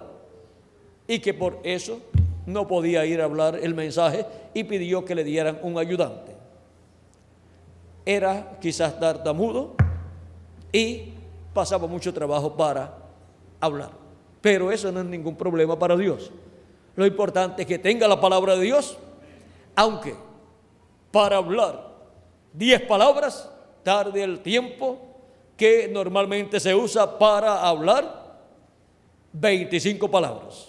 y que por eso no podía ir a hablar el mensaje, y pidió que le dieran un ayudante. Era quizás tartamudo y pasaba mucho trabajo para hablar, pero eso no es ningún problema para Dios. Lo importante es que tenga la palabra de Dios, aunque para hablar 10 palabras tarde el tiempo que normalmente se usa para hablar 25 palabras.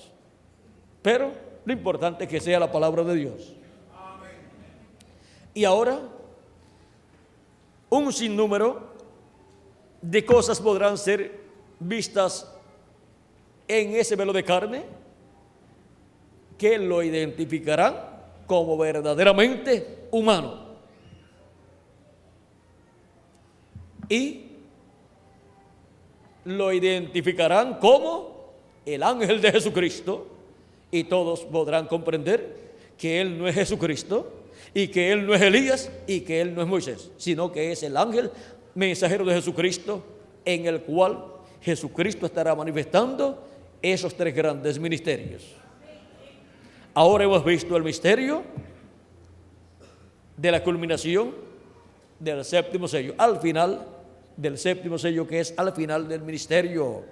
Pero lo importante es que sea la palabra de Dios. Y ahora, un sinnúmero de cosas podrán ser vistas en ese velo de carne que lo identificarán como verdaderamente humano. Y lo identificarán como el ángel de Jesucristo, y todos podrán comprender que él no es Jesucristo, y que él no es Elías y que él no es Moisés, sino que es el ángel mensajero de Jesucristo, en el cual Jesucristo estará manifestando esos tres grandes ministerios. Ahora hemos visto el misterio de la culminación del séptimo sello, al final del séptimo sello, que es al final del ministerio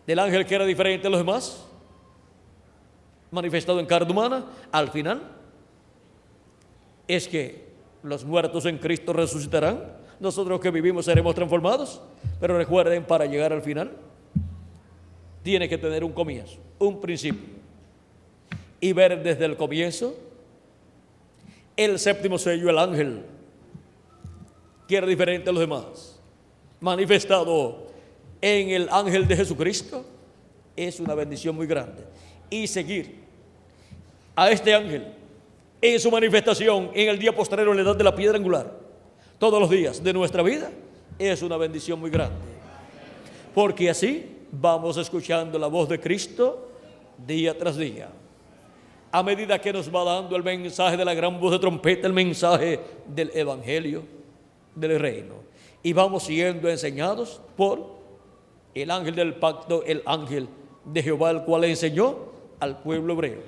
del ángel que era diferente a los demás, manifestado en carne humana. Al final es que los muertos en Cristo resucitarán, nosotros que vivimos seremos transformados. Pero recuerden, para llegar al final tiene que tener un comienzo, un principio, y ver desde el comienzo el séptimo sello, el ángel que era diferente a los demás, manifestado en el ángel de Jesucristo, es una bendición muy grande. Y seguir a este ángel en su manifestación en el día postrero, en la edad de la piedra angular, todos los días de nuestra vida, es una bendición muy grande, porque así vamos escuchando la voz de Cristo día tras día, a medida que nos va dando el mensaje de la gran voz de trompeta, el mensaje del evangelio del reino, y vamos siendo enseñados por el ángel del pacto, el ángel de Jehová, el cual enseñó al pueblo hebreo.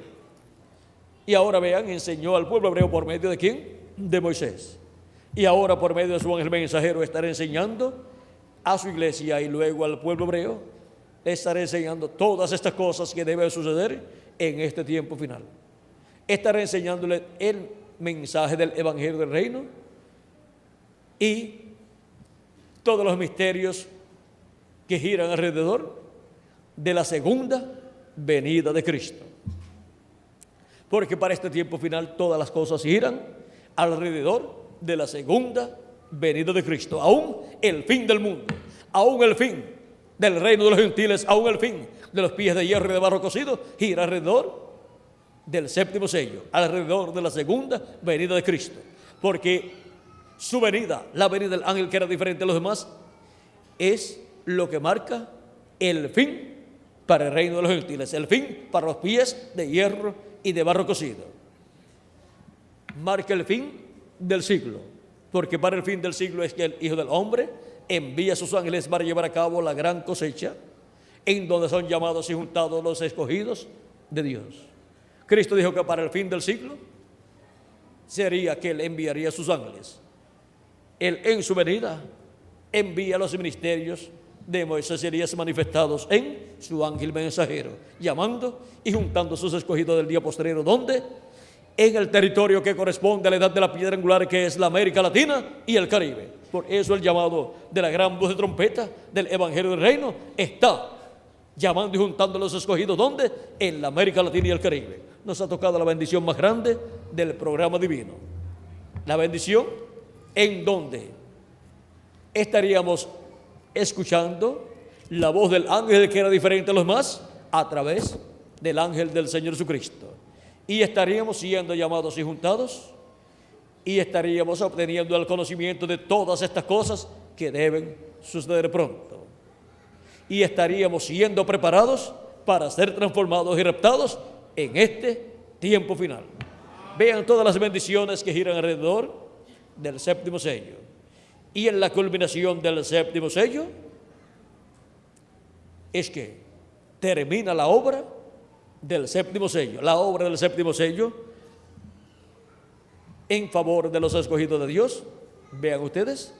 Y ahora vean, enseñó al pueblo hebreo por medio de ¿quién? De Moisés. Y ahora por medio de su ángel mensajero estará enseñando a su iglesia, y luego al pueblo hebreo le estará enseñando todas estas cosas que deben suceder en este tiempo final. Estará enseñándole el mensaje del evangelio del reino y todos los misterios que giran alrededor de la segunda venida de Cristo. Porque para este tiempo final todas las cosas giran alrededor de la segunda venida de Cristo. Aún el fin del mundo, aún el fin del reino de los gentiles, aún el fin de los pies de hierro y de barro cocido, gira alrededor del séptimo sello, alrededor de la segunda venida de Cristo. Porque su venida, la venida del ángel que era diferente a los demás, es lo que marca el fin para el reino de los gentiles, el fin para los pies de hierro y de barro cocido. Marca el fin del siglo, porque para el fin del siglo es que el Hijo del Hombre envía a sus ángeles para llevar a cabo la gran cosecha, en donde son llamados y juntados los escogidos de Dios. Cristo dijo que para el fin del siglo sería que Él enviaría a sus ángeles. Él en su venida envía los ministerios de Moisés y Elías manifestados en su ángel mensajero, llamando y juntando a sus escogidos del día postrero. ¿Dónde? En el territorio que corresponde a la edad de la piedra angular, que es la América Latina y el Caribe. Por eso el llamado de la gran voz de trompeta del evangelio del reino está llamando y juntando a los escogidos. ¿Dónde? En la América Latina y el Caribe. Nos ha tocado la bendición más grande del programa divino, la bendición en donde estaríamos escuchando la voz del ángel que era diferente a los demás a través del ángel del Señor Jesucristo, y estaríamos siendo llamados y juntados, y estaríamos obteniendo el conocimiento de todas estas cosas que deben suceder pronto, y estaríamos siendo preparados para ser transformados y raptados en este tiempo final. Vean todas las bendiciones que giran alrededor del séptimo sello. Y en la culminación del séptimo sello es que termina la obra del séptimo sello. La obra del séptimo sello en favor de los escogidos de Dios, vean ustedes,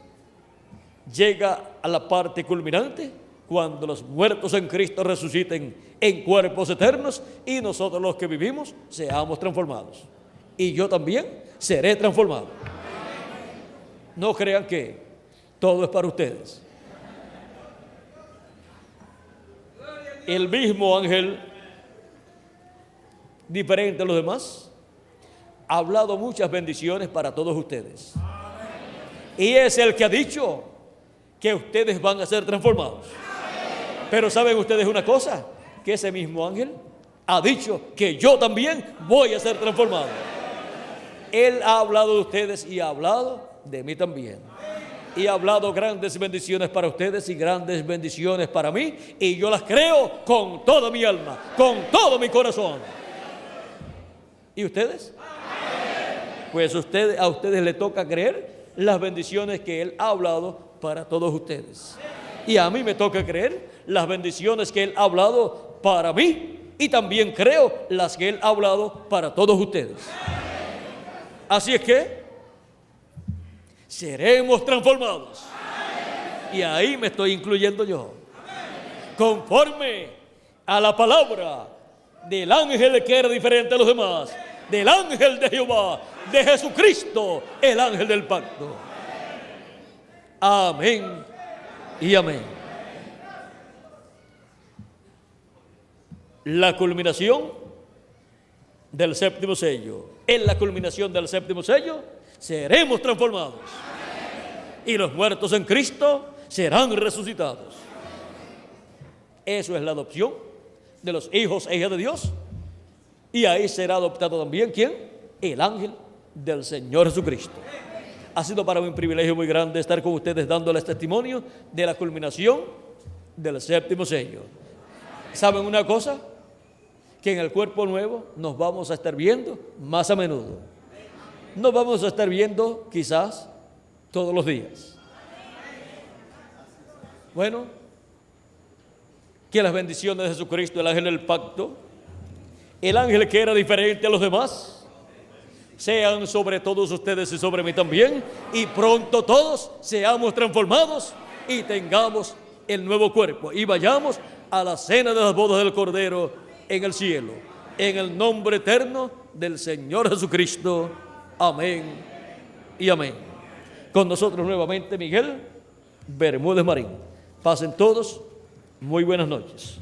llega a la parte culminante cuando los muertos en Cristo resuciten en cuerpos eternos y nosotros los que vivimos seamos transformados. Y yo también seré transformado. No crean que todo es para ustedes. El mismo ángel, diferente a los demás, ha hablado muchas bendiciones para todos ustedes. Y es el que ha dicho que ustedes van a ser transformados. Pero ¿saben ustedes una cosa? Que ese mismo ángel ha dicho que yo también voy a ser transformado. Él ha hablado de ustedes y ha hablado de mí también. Y ha hablado grandes bendiciones para ustedes y grandes bendiciones para mí. Y yo las creo con toda mi alma, con todo mi corazón. ¿Y ustedes? Pues a ustedes les toca creer las bendiciones que Él ha hablado para todos ustedes. Y a mí me toca creer las bendiciones que Él ha hablado para mí. Y también creo las que Él ha hablado para todos ustedes. Así es que seremos transformados. Y ahí me estoy incluyendo yo. Conforme a la palabra del ángel que era diferente a los demás, del ángel de Jehová, de Jesucristo, el ángel del pacto. Amén y amén. La culminación del séptimo sello. En la culminación del séptimo sello seremos transformados. Y los muertos en Cristo serán resucitados. Eso es la adopción de los hijos e hijas de Dios. Y ahí será adoptado también, ¿quién? El ángel del Señor Jesucristo. Ha sido para mí un privilegio muy grande estar con ustedes dándoles testimonio de la culminación del séptimo sello. ¿Saben una cosa? Que en el cuerpo nuevo nos vamos a estar viendo más a menudo. Nos vamos a estar viendo quizás todos los días. Bueno, que las bendiciones de Jesucristo, el ángel del pacto, el ángel que era diferente a los demás, sean sobre todos ustedes y sobre mí también, y pronto todos seamos transformados y tengamos el nuevo cuerpo y vayamos a la cena de las bodas del Cordero en el cielo, en el nombre eterno del Señor Jesucristo. Amén y amén. Con nosotros nuevamente Miguel Bermúdez Marín. Pasen todos muy buenas noches.